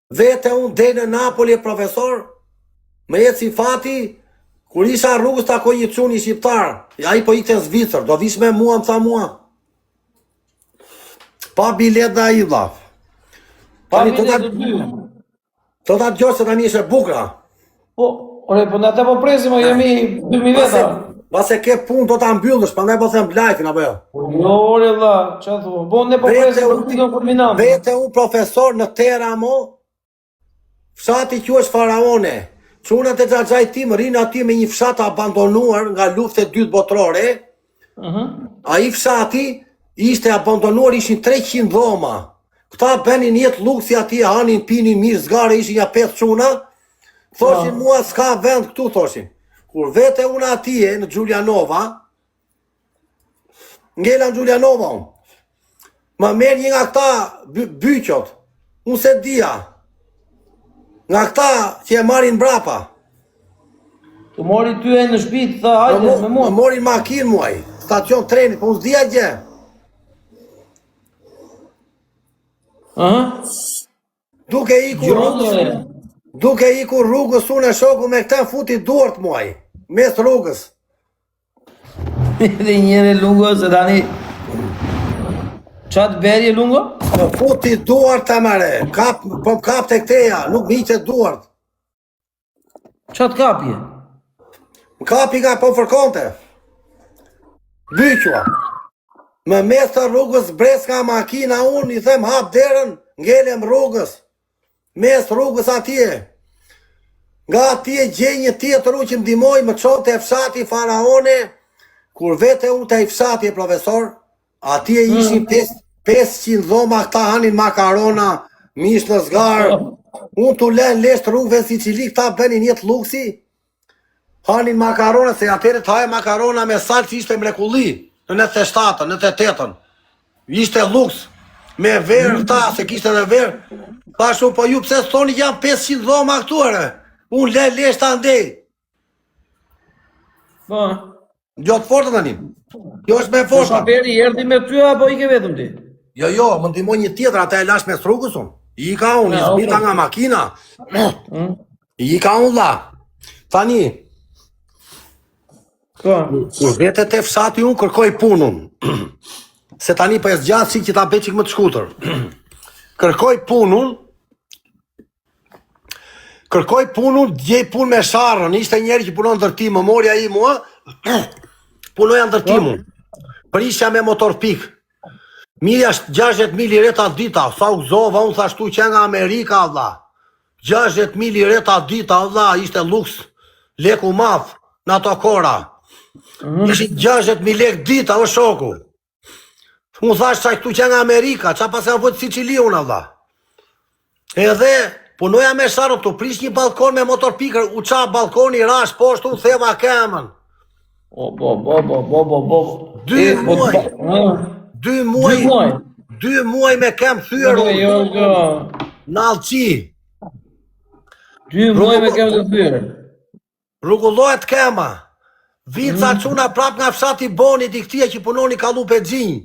Vete unë dhe në Napoli profesor, me si fati, kur isha rrugës të ako një quni shqiptar, a i po ikte në Zvicër, do vish me mua, më tha mua. Pa bilet dhe a i dha. Pa bilet dhe dy. Të ta gjohë se tani ishe bukra. Po, ore, po në te po presim, o jemi 2000 veta. Pase ke punë do ta mbyllësh, pandaj po them lajfin, apo jo? Jo, ore, dha, që thu, po ne po presim për tikën kulminant. Vete unë profesor në Teramo, fshati që është Faraone. Çunat e xhaxhaj tim rinë aty me një fshat abandonuar nga lufta e dytë botërore. Ai fshati ishte abandonuar, ishin 300 dhoma. Këta bënin jetë luksi aty, hanin, pinin mirë, zgare, ishin ja 5 çuna. Thoshin mua s'ka vend këtu, thoshin. Kur vete unë atje në Giulianova, ngela në Giulianova unë, më merë një nga këta byqot, unë se dia, nga këta që e marin brapa. Të mori ty e në shpit, tha hajde me mua. Më morin makinë muaj, stacion trenit, po unë s'dia gje. Duke iku rrugës unë e shoku me këta futi duart muaj, mes rrugës. Dhe njëre lungo, se tani... Qatë berje lungo? Futi duart të mare, po kap të këteja, nuk mi që duart. Qatë kapje? Kapi nga po fërkonte. Byqua. Më mes të rrugës breska makina unë, i them hap derën, ngelem rrugës. Mes rrugës atje. Nga atje gjej një tjetër unë që m'dimoj, më qote e fshati Faraone, kur vete unë të i fshati profesor, atje ishin 500 dhoma, këta hanin makarona, mish në zgarë, unë të len lesht rrugëve në Sicili, këta benin jetë luksi, hanin makarona, se atëre të haje makarona me salë që ishte mrekulli, në 97-ën, në 98-ën, ishte luks, me verë ta, se kishte dhe verë, pashu po ju pse thoni jam 500 dhoma këtuare, unë len lesht të andej. Gjotë fortë të njim, jo është me fortë. Shaperi erdi me ty, apo i ke vetëm ti? Jo, më ndihmoj një tjetër, ata e lash me rrugës unë. I ka unë, i zbita nga makina. I ka unë la. Tani, kur vete te fshati unë, kërkoj punën. Se tani për e zgjatë si që ta beqik më të shkutër. Kërkoj punën, gjej punë me sharën. Ishte njeri që punon ndërtim, më morja i mua, punoja ndërtimun. Prisja me motor pikë. Mirja 60.000 lireta dita, sa u gzova, unë thashtu që nga Amerika, vlla. 60.000 lireta dita, vlla, ishte luks, leku madh, në ato kora. Ishin 60.000 lek dita, o shoku. Unë thash që këtu që nga Amerika, qa pas e vëtë Sicili unë, vlla. Edhe, punoja me sharë, të prish një balkon me motor pikër, u qa balkoni, rash, poshtu, theva kemën. O, bo. 2 muaj. 2 muaj. 2 muaj. 2 muaj me kem thyer Ore, Jorgo. në Allçi. 2 muaj me kem të thyer. Rrugullohet kema. Vinë ca çuna prap nga fshati Bonit i këtia që punoni Kallupe Xhinj.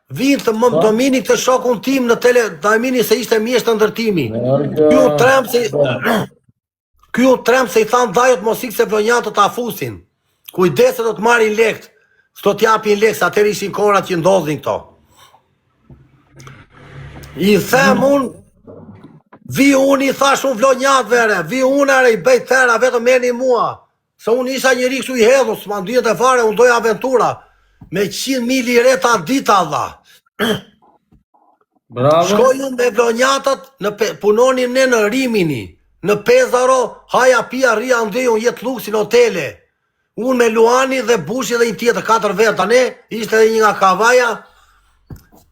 Vinë të më domini këtë shokun tim në domini se ishte mjesht të ndërtimi. Ky u trem se i than dajot mos ikse vlonjatët ta fusin. Kujdeset do të marrin lekt. S'do t'japin lekt, atëherë ishin korat që ndodhin këto. I them unë, vi unë i thash unë vlonjatëve, vi unë ere i bëj thera, vetëm merrni mua. Se unë isha njëri kështu i hedhur, s'ma ndihet e fare, unë doja aventura. Me 100.000 lireta dita Allah. Bravo. Shkoj unë me vlonjatët, punonim ne në Rimini, në Pezaro, haja pia rria ndej, unë jetë luksin hotele. Unë me Luani dhe Bushi dhe një tjetër 4 veta, ne, ishte edhe një nga Kavaja.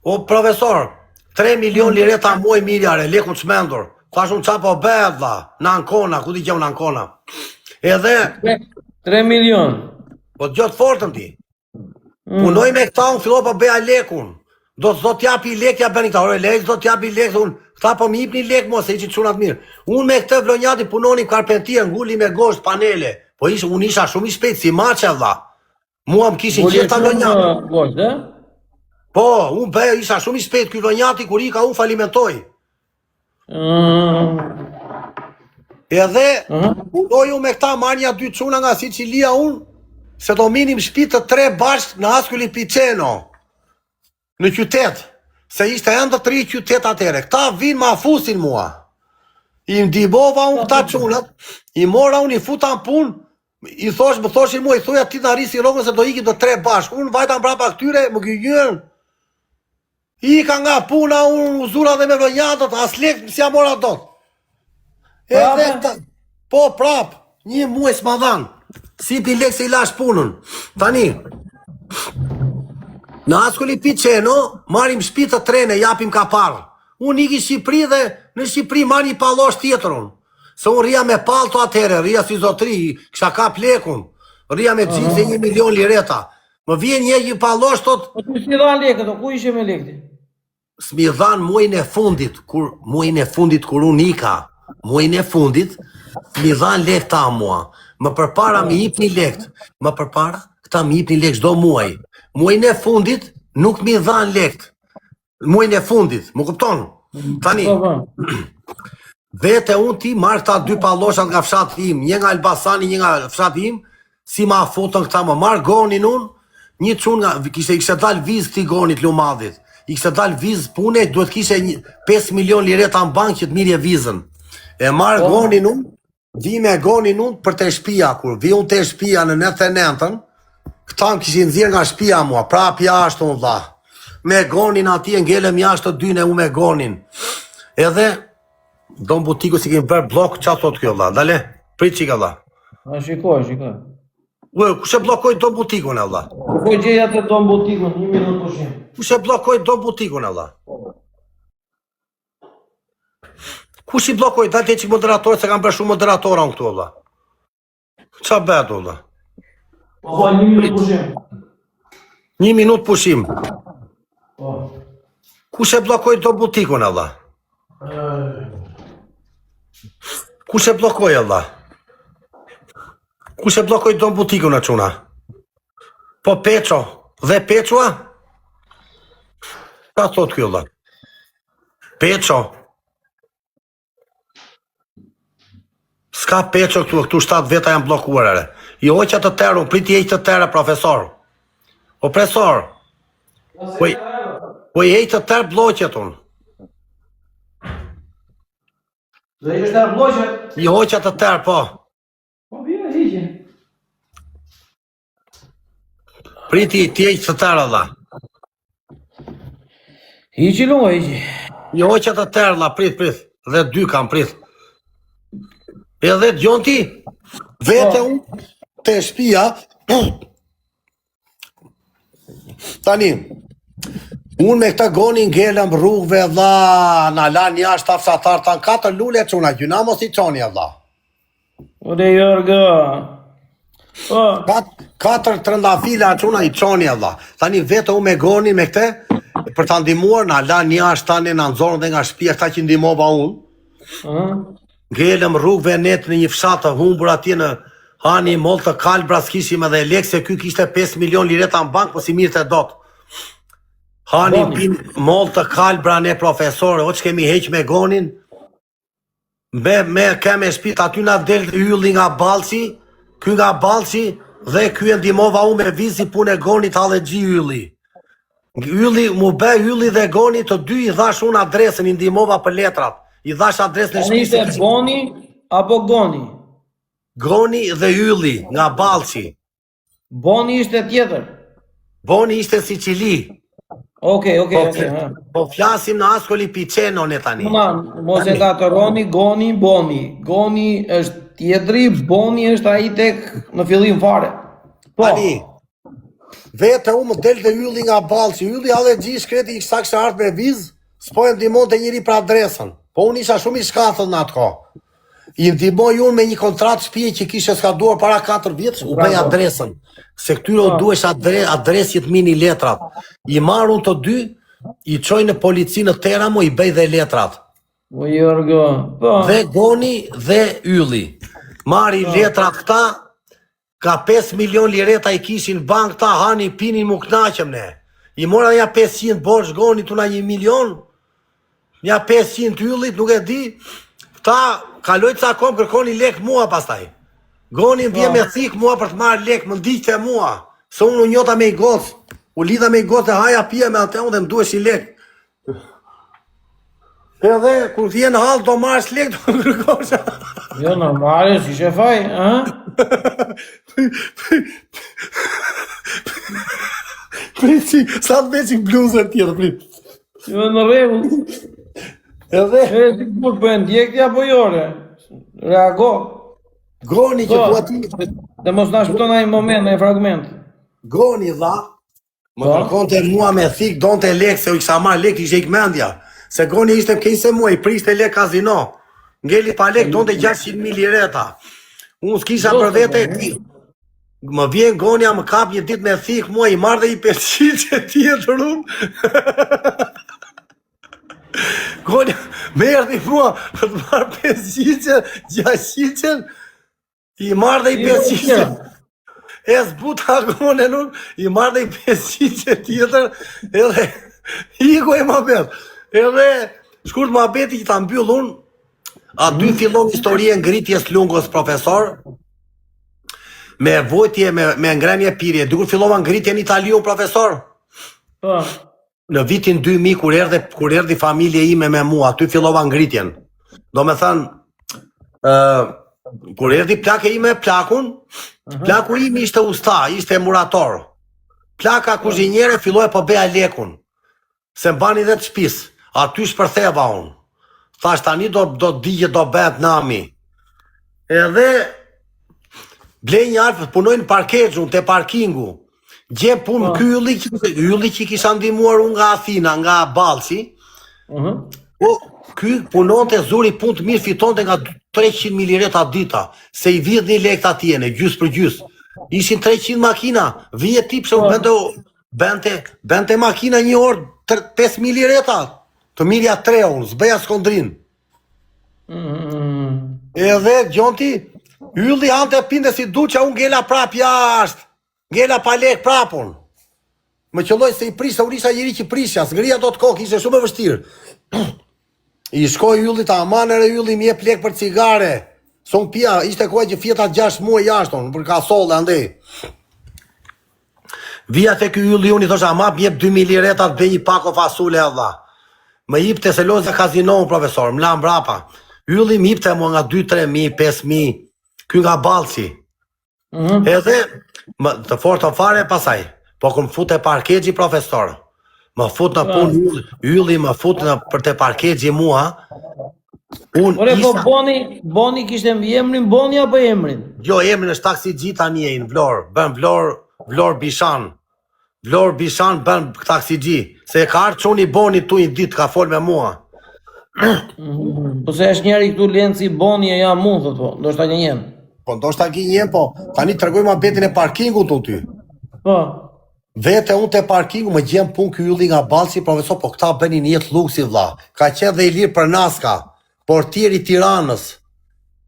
O profesor, 3 milion lireta muaj miljare, leku të shmendur. Thash unë qa po bëhet dha, në Ancona, ku di qemë në Ancona. Edhe 3 milion. po gjotë fortën ti. Punoj me këta, unë filloj po bëja lekun. Do t'japi lek, ja bëni këta, ore lek, do t'japi lek, unë, këta po mi jipni lek mos, se ishi çunat mirë. Unë me këtë vlonjati punonim karpentia, nguli me gosht, panele, po unë isha shumë i shpejt, si maçe vlla. Mua më kishin gjitha vlonjati. Po, unë bëja, isha shumë i shpejt, ky vlonjati, kur ika unë falimentoj. Edhe, punoj unë me këta, marrja 2 çuna nga Sicilia unë, se do minim shtëpi të 3 bashkë në Asculli Piceno, në qytet, se ishte ende 3 qytet atere. Këta vinë ma fusin mua. I ndihmova unë këta çunat, i mora unë i futa në punë, më thoshin mua, i thoja ti të arrisi rrogën se do ikim të 3 bashkë. Unë vajta mbrapa këtyre, më gjyqyën. Ika nga puna unë uzura dhe me vlonjatët, as lek si ja mora dot. Edhe po prap, 1 muaj s'ma dhan. Si pi lek se i lash punën. Tani, në Asculli Piceno, marim shtëpi të trene, japim ka parë. Unë iki Shqipëri dhe në Shqipëri marri një pallosh tjetër unë. Se unë rria me palto atere, rria si zotri, kisha kap lekun. Rria me gjikse 1 milion lireta. Më vjen një pallosh tot... Po tu s'mi dhan lekët, ku ishe me lekët? S'mi dhan muajin e fundit, kur unë ika. Muajin e fundit, mi dhan lek ta mua. Më përpara mi jipni lekt. Më përpara, këta mi jipni lek çdo muaj. Muajin e fundit, nuk mi dhan lekt. Muajin e fundit, më kupton? Tani, vete unë ti marrë këta 2 palloshat nga fshati im, një nga Elbasani, një nga fshati im, si ma futën këta më marrë gonin unë, një çun nga, kishte dal vizë këti gonit Lumadhit. I kishte dal vizë pune, duhet kishe 5 milion lireta në bank që të mirje vizën. E marrë gonin unë, vi me gonin unë për të shtëpia, kur vi unë të shtëpia në 99-ën, këta më kishin nxjerr nga shtëpia mua, prap jashtë unë dha. Me gonin atje ngelem jashtë të dyne unë me gonin. Edhe, do në butiku si kemi bërë blok, qa thot kjo dha, dale, prit qika dha. A shikoj. Ue, ku she blokoj do butikun e dha? Po gjeja të do butikun, 1 minutë pushim. Ku she blokoj do butikun e dha? Ku shi blokoj, dalë të që moderatorë, se kam bërë shumë moderatora unë këtu, Allah. Qa betu, Allah? Po, 1 minutë pushim. 1 minutë pushim. Po. Ku she blokoj do butikun, Allah? Ku she blokoj, Allah? Ku she blokoj do butikun e quna? Po Peqo, dhe Peqoa? Ka thot kjo, Allah? Peqo. Ska Peqo këtu 7 veta janë blokuarere. I oqa të terë, unë priti ejtë të terë, profesor. O profesor. Po i ejtë të terë bloqet unë. Do i është të bloqet? I oqa të terë, po. Po bine, hiqe. Priti ti ejtë të terë, Allah. Hiqe lungo, hiqe. I oqa të terë, Allah, prit. Dhe 2 kam prit. Edhe gjonti, vete unë të shtëpia, tani, unë me këta gonin ngelëm rrugëve dha, në lan jashtë afsatar, tanë 4 lule quna, gjuna mos i qoni dha. Ode Jorgo. Po. 4 trëndafila çuna i çoni valla. Tani vetë u me gonin me këtë për ta ndihmuar na la një jashtë tani na nxorën dhe nga shtëpia ata që ndihmova unë. Ngelëm rrugëve net në një fshat të humbur atje në Hani moll të kalbra s'kishim edhe lek se ky kishte 5 milion lireta në bank, po si mirë të dot. Hani pin moll të kalbra ne profesor, o që kemi heq me gonin, me keme shpit aty na del ylli nga Ballçi, ky nga Ballçi dhe ky e ndihmova unë me vizi punë e gonit Hallexhi ylli. Ylli mu bë ylli dhe goni të dy i dhash unë adresën, i ndihmova për letrat. I dhash adresën e shtëpisë. Ishte Boni apo Goni? Goni dhe ylli nga Ballçi. Boni ishte tjetër. Boni ishte Sicili. Okej. Po flasim në Ascoli Piceno ne tani. Mos e gatëroni Goni, Boni. Goni është tjetri, Boni është ai tek në fillim fare. Po. Tani, vete u më del dhe ylli nga Ballçi. Ylli Hallexhi shkreti i kësa kështë ardhë me vizë, s'po e ndihmon të njëri për adresën. Po unë isha shumë i shkathët në atë ko. I ndihmoj unë me një kontratë shtëpie që kishe skaduar para 4 vjetësh, u bëj adresën. Se këtyre u duhesh adresit mini letrat. I marr unë të dy, i çoj në polici në Teramo, i bëj dhe letrat. O Jorgo, po. Dhe Goni dhe ylli. Marri letrat këta, ka 5 milion lireta i kishin bank ta, hani pinin mu knaqem ne. I mora ja 500 borç Goni tu na 1 milion, ja 500 yllit, nuk e di. Ta kaloj ca kom kërkoni lek mua pastaj. Goni vjen me thik mua për të marrë lek, më ndiqte mua. Se unë u njota me i gocë. U lidha me i gocë e haja pia me atë unë dhe më duhesh i lek. Edhe kur vjen hall do marrësh lek do kërkosh. Jo, normale, si shefaj, ha? Priti, sa të veç i bluzën tjetër, prit. Jo, në rregull. Edhe ti kur po e ndjekja apo jore? Reago. Goni që ku ati... Dhe mos na shpëton ai moment, ai fragment. Goni dha, më kërkonte mua me thik, donte lek, se u kisha marrë lek, ishe ik mendja. Se Goni ishte kejse mua, i priste lek kazino. Ngeli pa lek, donte 600.000 lireta. Unë s'kisha për vete, më vjen Gonja, më kap një dit me thik mua, i marrë dhe i 500 që tjetër unë. Gonja, me erdi mua, për të marrë 500, 600, i marrë dhe i 500. E s'buta Gonen unë, i marrë dhe i 500 tjetër, edhe iko e ma bet. Edhe shkurt ma beti që ta mbyll unë, aty fillon historie ngritjes lungos profesor, me vojtje, me ngrenje pirje. Dukur fillova ngritje në Italiun profesor. Në vitin 2000 kur erdhi familje ime me mua, aty fillova ngritjen. Do me thënë, kur erdhi plake ime plakun, plaku imi ishte usta, ishte murator. Plaka kuzhinjere filloj po beja lekun. Se mbani dhe të shpis. Aty shpërtheva unë. Thash tani do digje do bet nami. Edhe blej një alfët, punojnë parkegjun të parkingu. Gje punë ky ylli që kisha ndihmuar unë nga Athina, nga Ballçi. Po, ky punonte zuri punë të mirë, fitonte nga 300.000 lireta dita, se i vjedh një lekt atjene, gjys për gjys. Ishin 300 makina, vije tip se bente makina një orë 5.000 lireta, të mirja 3 unë, zbeja skondrin. Edhe gjonti, ylli ante pinde si duqa unë ngela prap jashtë, ngela pa lek prapun. Më qëlloj se i prisha, unë isha njëri që prisha, s'ngria do të kokë, ishe shumë e vështirë. I shkoj yllit, amanere ylli mi jep lek për cigare. Son pia, ishte kohë që fjeta 6 muaj jashton, për ka sol dhe andej. Vija te ky ylli unë i thosha, ama mi jep 2.000 lireta të bëj një pako fasule edhe. Më jip të selozja kazinonë, profesor, më la mbrapa. Ylli mi jip të mua nga 2-3.000, 5.000, ky nga Ballçi. Edhe, të fort të fare pasaj, po këm fut e parkegji, profesor. Më fut në punë ylli, më fut në për të parkegji mua. Ore, po Boni kishte emrin Boni apo emrin? Jo, emrin është Taksixhi tani e në Vlorë, bën Vlorë Bishan. Vlorë Bishan bën Taksixhi, se e ka ardhur çuni Boni tu një ditë, ka fol me mua. Po se është njeri këtu Lenci Boni e ja mund, thot po, ndoshta një. Po ndoshta gënjen, po tani tregoj mohabetin e parkingut unë ty. Po. Vete unë te parkingu më gjem pun ky ylli nga Ballsi, profesor, po këta bënin jetë luksi vlla. Ka qenë dhe Ilir Përnaska, portieri i Tiranës.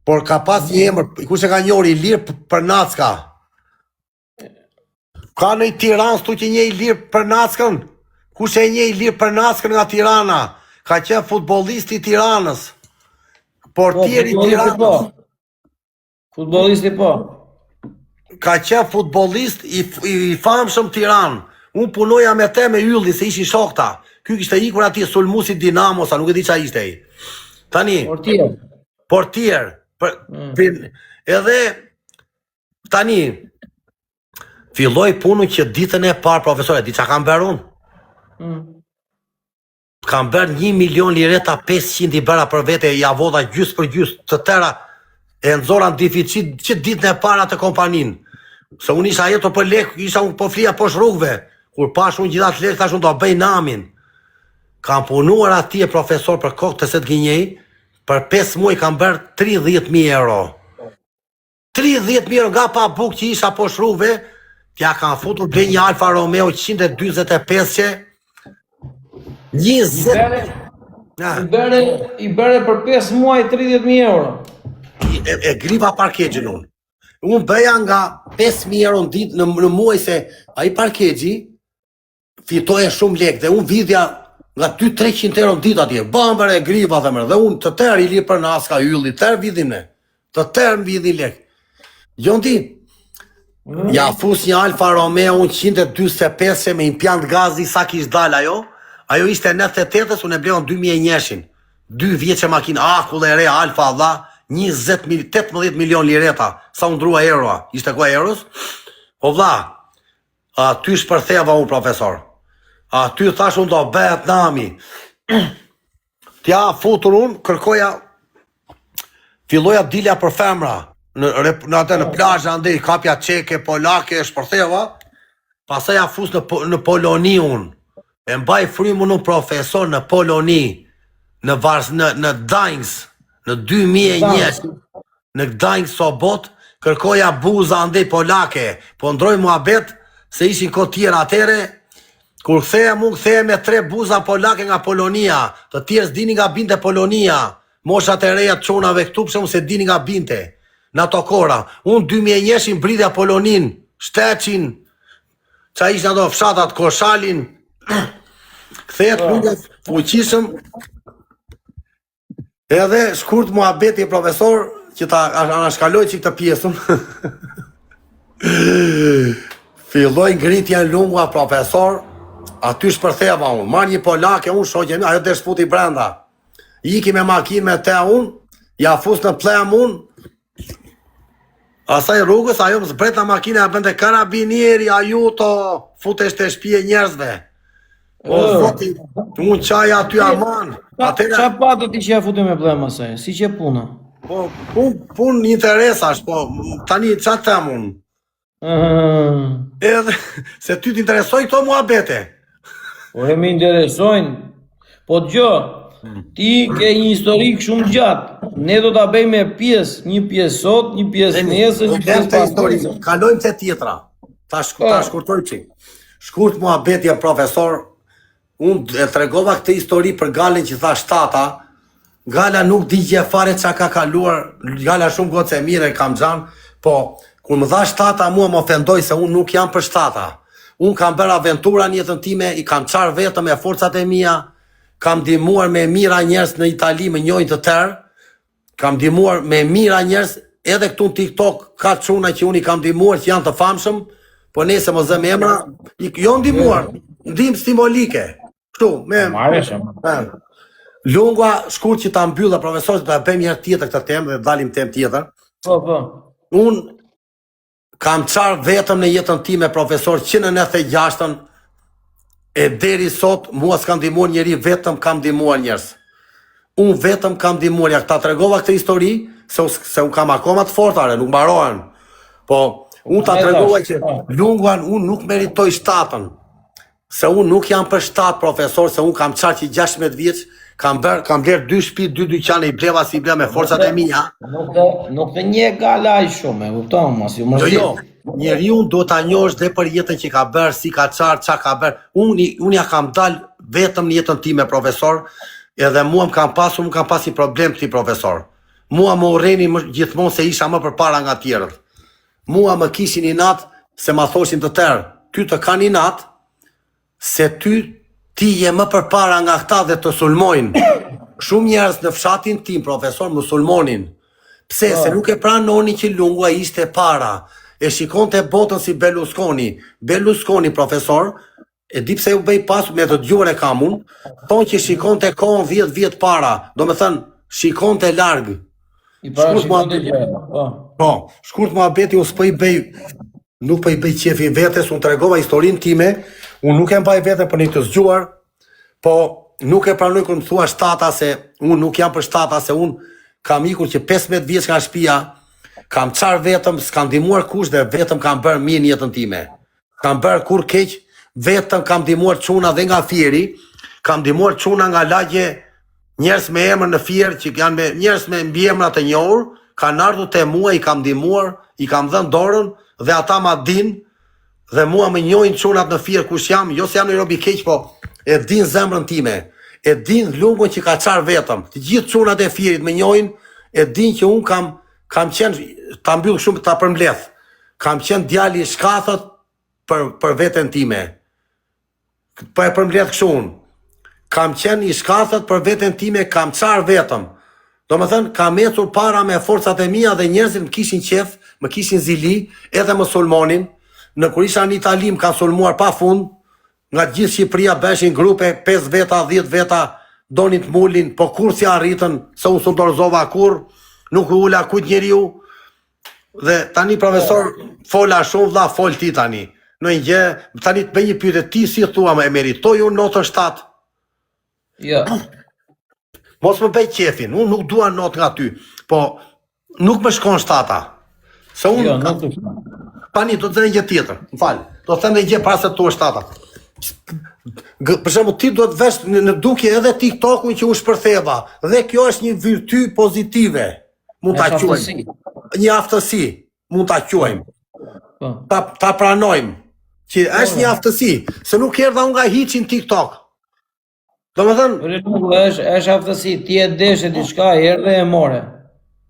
Por ka pas një emër, kush e ka njohur Ilir Përnaska? Ka në Tiranë stu që një Ilir Përnaskën? Kush e një Ilir Përnaskën nga Tirana? Ka qenë futbollist i Tiranës. Portieri i Tiranës. Futbollisti po. Ka qenë futbollist i famshëm Tiranë. Unë punoja me te me ylli se ishin shokta. Ky kishte ikur atje sulmuesi Dinamo, sa nuk e di çfarë ishte ai. Tani, portier. Edhe tani filloi punën që ditën e parë, profesor, di çka kam bërë unë? Kam bërë 1 milion lireta 500 i bëra për vete, ja vodha gjys për gjys, të tëra e nxora në deficit që ditën e para të kompaninë. Se unë isha jeto për lek, isha unë po flia poshtë rrugëve. Kur pash unë gjithat lek, tash unë do bëj namin. Kam punuar atje, profesor, për kokë të setë gënjej, për 5 muaj kam bërë 30.000 euro. 30.000 euro nga pa buk që isha poshtë rrugëve, t'ja kam futur ble një Alfa Romeo 145 që 20... I bere për 5 muaj 30.000 euro. E gripa parkegjin unë. Unë bëja nga 5.000 euro në ditë në muaj se ai parkegji fitoje shumë lek dhe unë vidhja nga 200-300 euro në ditë atje. Bambër e gripa dhe mërë dhe unë të tërë i li për naska ylli, tërë vidhin ne. Të tërë më vidhin lek. Gjon ti, ja fus një Alfa Romeo 145 me impjant gazi sa kish dal ajo. Ajo ishte 98-ës, unë e bleon 2001-shin. 2 vjeqe makinë, akull e re, Alfa dha, 18 milion lireta, sa unë drua euroa, ishte kua euros? Po vla, aty shpërtheva unë, profesor. Aty thash unë do bëhet nami. Tja futur unë, kërkoja, filloja dilja për femra, në plazh andej, kapja çeke, polake, shpërtheva, pastaj ja fus në Poloni unë. E mbaj frymën unë, profesor, në Poloni, në Gdańsk, në 2001, në Gdańsk Sobot, kërkoja buza andej polake, po ndroj muhabet se ishin kohë tjera atere, kur kthehem me 3 buza polake nga Polonia, të tjerë s'dini nga binte Polonia, moshat e reja të çunave këtu pse unë se dini nga binte, në ato kora. Unë 2001 bridja Polonin, Shteqin, qa ishtë ato fshatat Koshalin, kthehet nga fuqishëm. Edhe shkurt muhabeti profesor që ta anashkaloj që këtë pjesën. Filloj ngritja në lungua profesor, aty shpërtheva unë, marrë një polake unë shoqe, ajo desh futi brenda. Iki me makinë me te unë, ja fus në plem unë, asaj rrugës, ajo më zbret në makinë, ja bënde karabinieri, ajuto, futesh të shpije njerëzve. O, zoti, unë qaj aty aman. Qa patë ti që ja futi me blema asaj? Si që puna? Po, pun interesash, po, tani qa them unë? Edhe, se ty t'interesoj këto muhabete. Po e me interesojnë. Po gjo, ti ke një historik shumë gjatë. Ne do t'a bëjmë pjesë, një pjesë sot, një pjesë nesër, një pjesë pastorë. Kalojmë të tjetra. Ta shkurtoj që. Shkurt muhabeti e profesor, unë e tregova këtë histori për Galën që tha shtata. Gala nuk digje fare qa ka kaluar, Gala shumë gotë e mire kam gjanë, po kur më dha shtata mua më ofendoj se unë nuk jam për shtata. Unë kam bërë aventura në jetën time, i kam qarë vetëm me forcat e mia, kam dimuar me mira njerës në Itali me njojnë të tërë, kam dimuar me mira njerës, edhe këtu në TikTok ka çuna që unë i kam dimuar që janë të famshëm, po nese më zëm emra, jo ndimuar, ndim simbolike. Kështu, Lungua, shkurt që ta mbylla profesorët, do ta bëjmë një herë tjetër këtë temë dhe dalim temë tjetër. Po. Unë kam qarë vetëm në jetën time, profesor, që në 96-ën e deri sot, mua s'kam ndihmuar njeri, vetëm kam ndihmuar njerëz. Unë vetëm kam ndihmuar, ja ta tregova këtë histori, se unë kam akoma të fortare, nuk mbarohen. Po, unë ta tregova që Lunguan, unë nuk meritoj shtatën. Se unë nuk jam për shtatë, profesor, se unë kam qarë që 16 vjeç, kam bler 2 shtëpi, 2 dyqane, i bleva si bleva me forcat e mia. Nuk të një gala aq shumë, e kupton, mos ju mërzi. Jo, njeriu do ta njohësh dhe për jetën që ka bërë, si ka ç'a ka bërë. Unë ja kam dal vetëm në jetën time profesor, edhe mua më kam pasur problem ti profesor. Mua më urreni gjithmonë se isha më përpara nga tjerët. Mua më kishin inat se ma thoshin të tërë, ty të kanë inat se ti je më përpara nga këta dhe të sulmojnë. Shumë njerëz në fshatin tim, profesor, më sulmonin. Pse? Se nuk e pranoni që Lungu ai ishte para. E shikonte botën si Berlusconi. Berlusconi, profesor, e di pse u bëj pas me të dëgjuar e kam unë, thonë që shikonte kohën 10 vjet para. Do me thënë, shikonte larg. I para shikonte gjëra. Po, shkurt muhabeti unë nuk po i bëj qefi vetes, unë tregova historinë time, unë nuk e mbaj veten për një të zgjuar, po nuk e pranoj kur më thua shtata se unë nuk jam për shtata se unë kam ikur që 15 vjeç nga shtëpia, kam çar vetëm, s'kam ndihmuar kush dhe vetëm kam bërë mirë në jetën time. Kam bërë kur keq, vetëm kam ndihmuar çuna dhe nga Fieri, kam ndihmuar çuna nga lagje, njerëz me emër në Fier që janë me njerëz me mbiemra të njohur, kanë ardhur te mua, i kam ndihmuar, i kam dhënë dorën dhe ata ma din dhe mua më njohin çunat në Fier kush jam, jo se jam në robi keq, po e din zemrën time, e din Lungun që ka çar vetëm. Të gjithë çunat e Fierit më njohin, e din që un kam qenë ta mbyll shumë ta përmbledh. Kam qenë djali i shkathët për veten time. Po e përmbledh kështu un. Kam qenë i shkathët për veten time, kam çar vetëm. Do më thënë, kam ecur para me forcat e mia dhe njerëzit më kishin qef, më kishin zili, edhe më sulmonin. Në kur isha në Itali më kanë sulmuar pa fund, nga gjithë Shqipëria beshin grupe, 5 veta, 10 veta, donin të mulin, po kur si arritën, se unë s'u dorëzova kur, nuk u ula kujt njeriu. Dhe tani profesor, fola shumë vlla, fol ti tani. Në një gjë, tani të bëj një pyetje, ti si thua më e meritoj unë notën 7? Jo. Mos më bëj qefin, unë nuk dua notë nga ty, po nuk më shkon 7-a. Se unë Jo, nuk të shkon. Tani do të them një gjë tjetër. M'fal. Do të them një gjë para se tu 7-a. Për shembull, ti do të vesh në dukje edhe TikTokun që u shpërtheva, dhe kjo është një virty pozitive. Mund ta quajmë. Një aftësi, mund ta quajmë. Ta pranojmë që është një aftësi, se nuk erdha unë nga hiçin TikTok. Do me thënë... është aftësi, ti e deshe diçka, erdhe e more.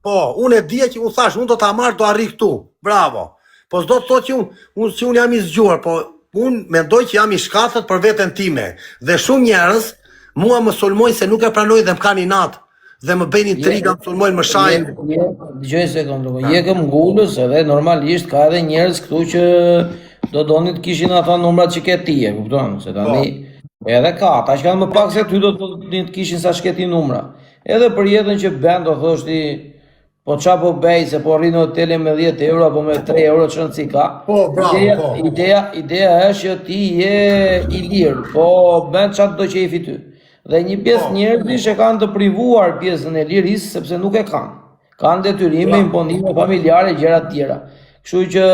Po, unë e dje që unë thash, unë do ta marrë, do arri këtu, bravo. Po s'do të thotë që unë jam i zgjuar, po unë mendoj që jam i shkathët për veten time. Dhe shumë njerëz mua më sulmojnë se nuk e pranoj dhe më kanë inat. Dhe më bëjnë intriga, më sulmojnë, më shajnë. Dëgjoj një sekondë, jekëm ngulës edhe normalisht ka edhe njerëz këtu që do donin të kishin ata numrat që ke ti, e kupton? Se tani edhe ka, ata që kanë më pak se ty do të kishin sa shketi numra. Edhe për jetën që bën, do thoshti, po qa po bej, se po rrinë hotele me 10 euro, apo me 3 euro që në cika. Po, bravo, po. Ideja është që ti je i lirë, po bën qatë do që i fity. Dhe një pjesë njerëzish e kanë të privuar pjesën e lirisë, sepse nuk e kanë. Kanë detyrime, imponime familjare, gjëra të tjera. Kështu që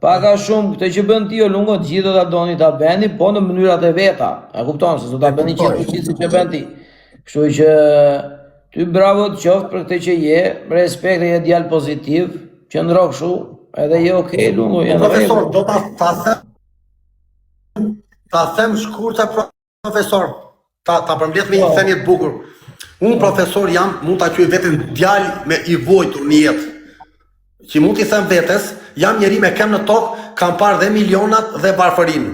paka shumë këtë që bën ti o Lungo, gjithë do ta doni ta bëni, po në mënyrat e veta. E kupton se do ta bëni gjithë siç e bën ti. Kështu që ty bravo të qoftë për këtë që je, respekt e je djalë pozitiv, qëndro kështu, edhe je okay Lungo. Profesor, do ta them shkurtë profesor, ta përmbledh me një thënie të bukur. Unë profesor jam, mund ta quaj veten djalë me i vojtur në jetë. Që mund t'i them vetes, jam njeri me kem në tokë, kam parë dhe milionat dhe varfërinë.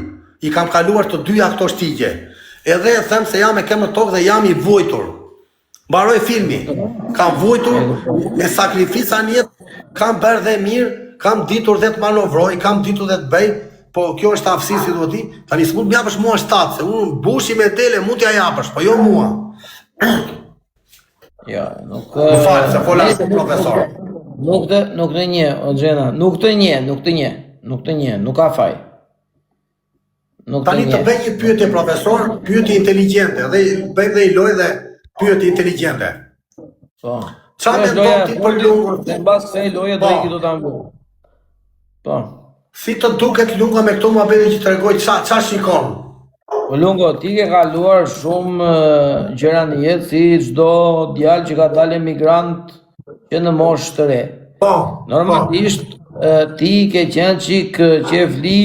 I kam kaluar të dyja këto shtigje. Edhe e them se jam me kem në tokë dhe jam i vojtur. Mbaroj filmi. Kam vojtur me sakrifica në jetë, kam bërë dhe mirë, kam ditur dhe të manovroj, kam ditur dhe të bëj, po kjo është aftësi si duhet ti. Tani s'mund më japësh mua 7, se unë bushi me tele mund t'ja japësh, po jo mua. Ja, nuk... Më falë, se fola si profesor. Nuk të një, o Gjena, nuk të një, nuk ka faj. Tani të bëj një pyetje profesor, pyetje inteligente, dhe bëjmë dhe i loj dhe pyetje inteligente. Po. Qa me ndonë ti për Lungun? Në basë kësaj loje do i do ta mbu. Po. Si të duket Lunga me këto muhabete që të regoj, qa shikon? O Lungo, ti ke kaluar shumë gjëra në jetë si çdo djalë që ka dalë emigrant që në moshë të re. Po. Normalisht ti ke qenë çik qefli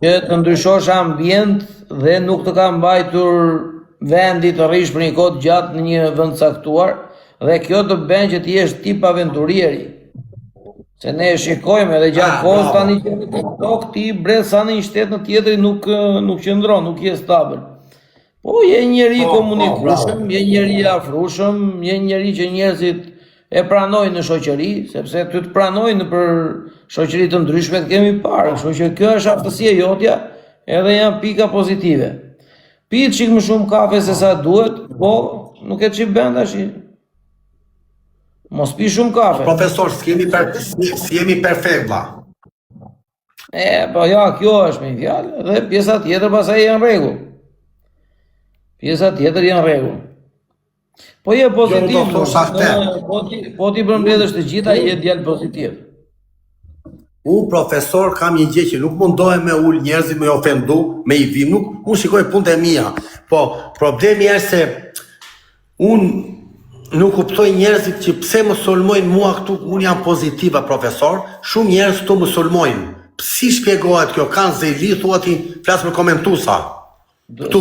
që të ndryshosh ambient dhe nuk të ka mbajtur vendi të rrish për një kohë të gjatë në një vend caktuar dhe kjo të bën që ti jesh tip aventurieri. Se ne shikojmë edhe gjatë kohës tani që në TikTok ti bre sa në një shtet në tjetrin nuk qëndron, nuk je stabil. Po je njeri komunikueshëm, je njeri afrueshëm, je njeri që njerëzit e pranojnë në shoqëri, sepse ty të pranojnë për shoqëri të ndryshme të kemi parë, kështu që kjo është aftësia jotja, edhe janë pika pozitive. Pi çik më shumë kafe se sa duhet, po nuk e ç'i bën tash. Mos pi shumë kafe. Profesor, si jemi perfekt, vlla. Po ja, kjo është me fjalë, dhe pjesa tjetër pastaj janë rregull. Pjesa tjetër janë rregull. Po je pozitiv, po ti përmbledhësh të gjitha, je djalë pozitiv. Unë, profesor, kam një gjë që nuk mundohem me ul njerëzit, me ofendu, me i vim, unë shikoj punët e mia. Po, problemi është se unë nuk kuptoj njerëzit që pse më sulmojnë mua këtu, unë jam pozitiva, profesor, shumë njerëz këtu më sulmojnë. Si shpjegohet kjo, kanë zeli, thua ti, flas për komentuesa. Këtu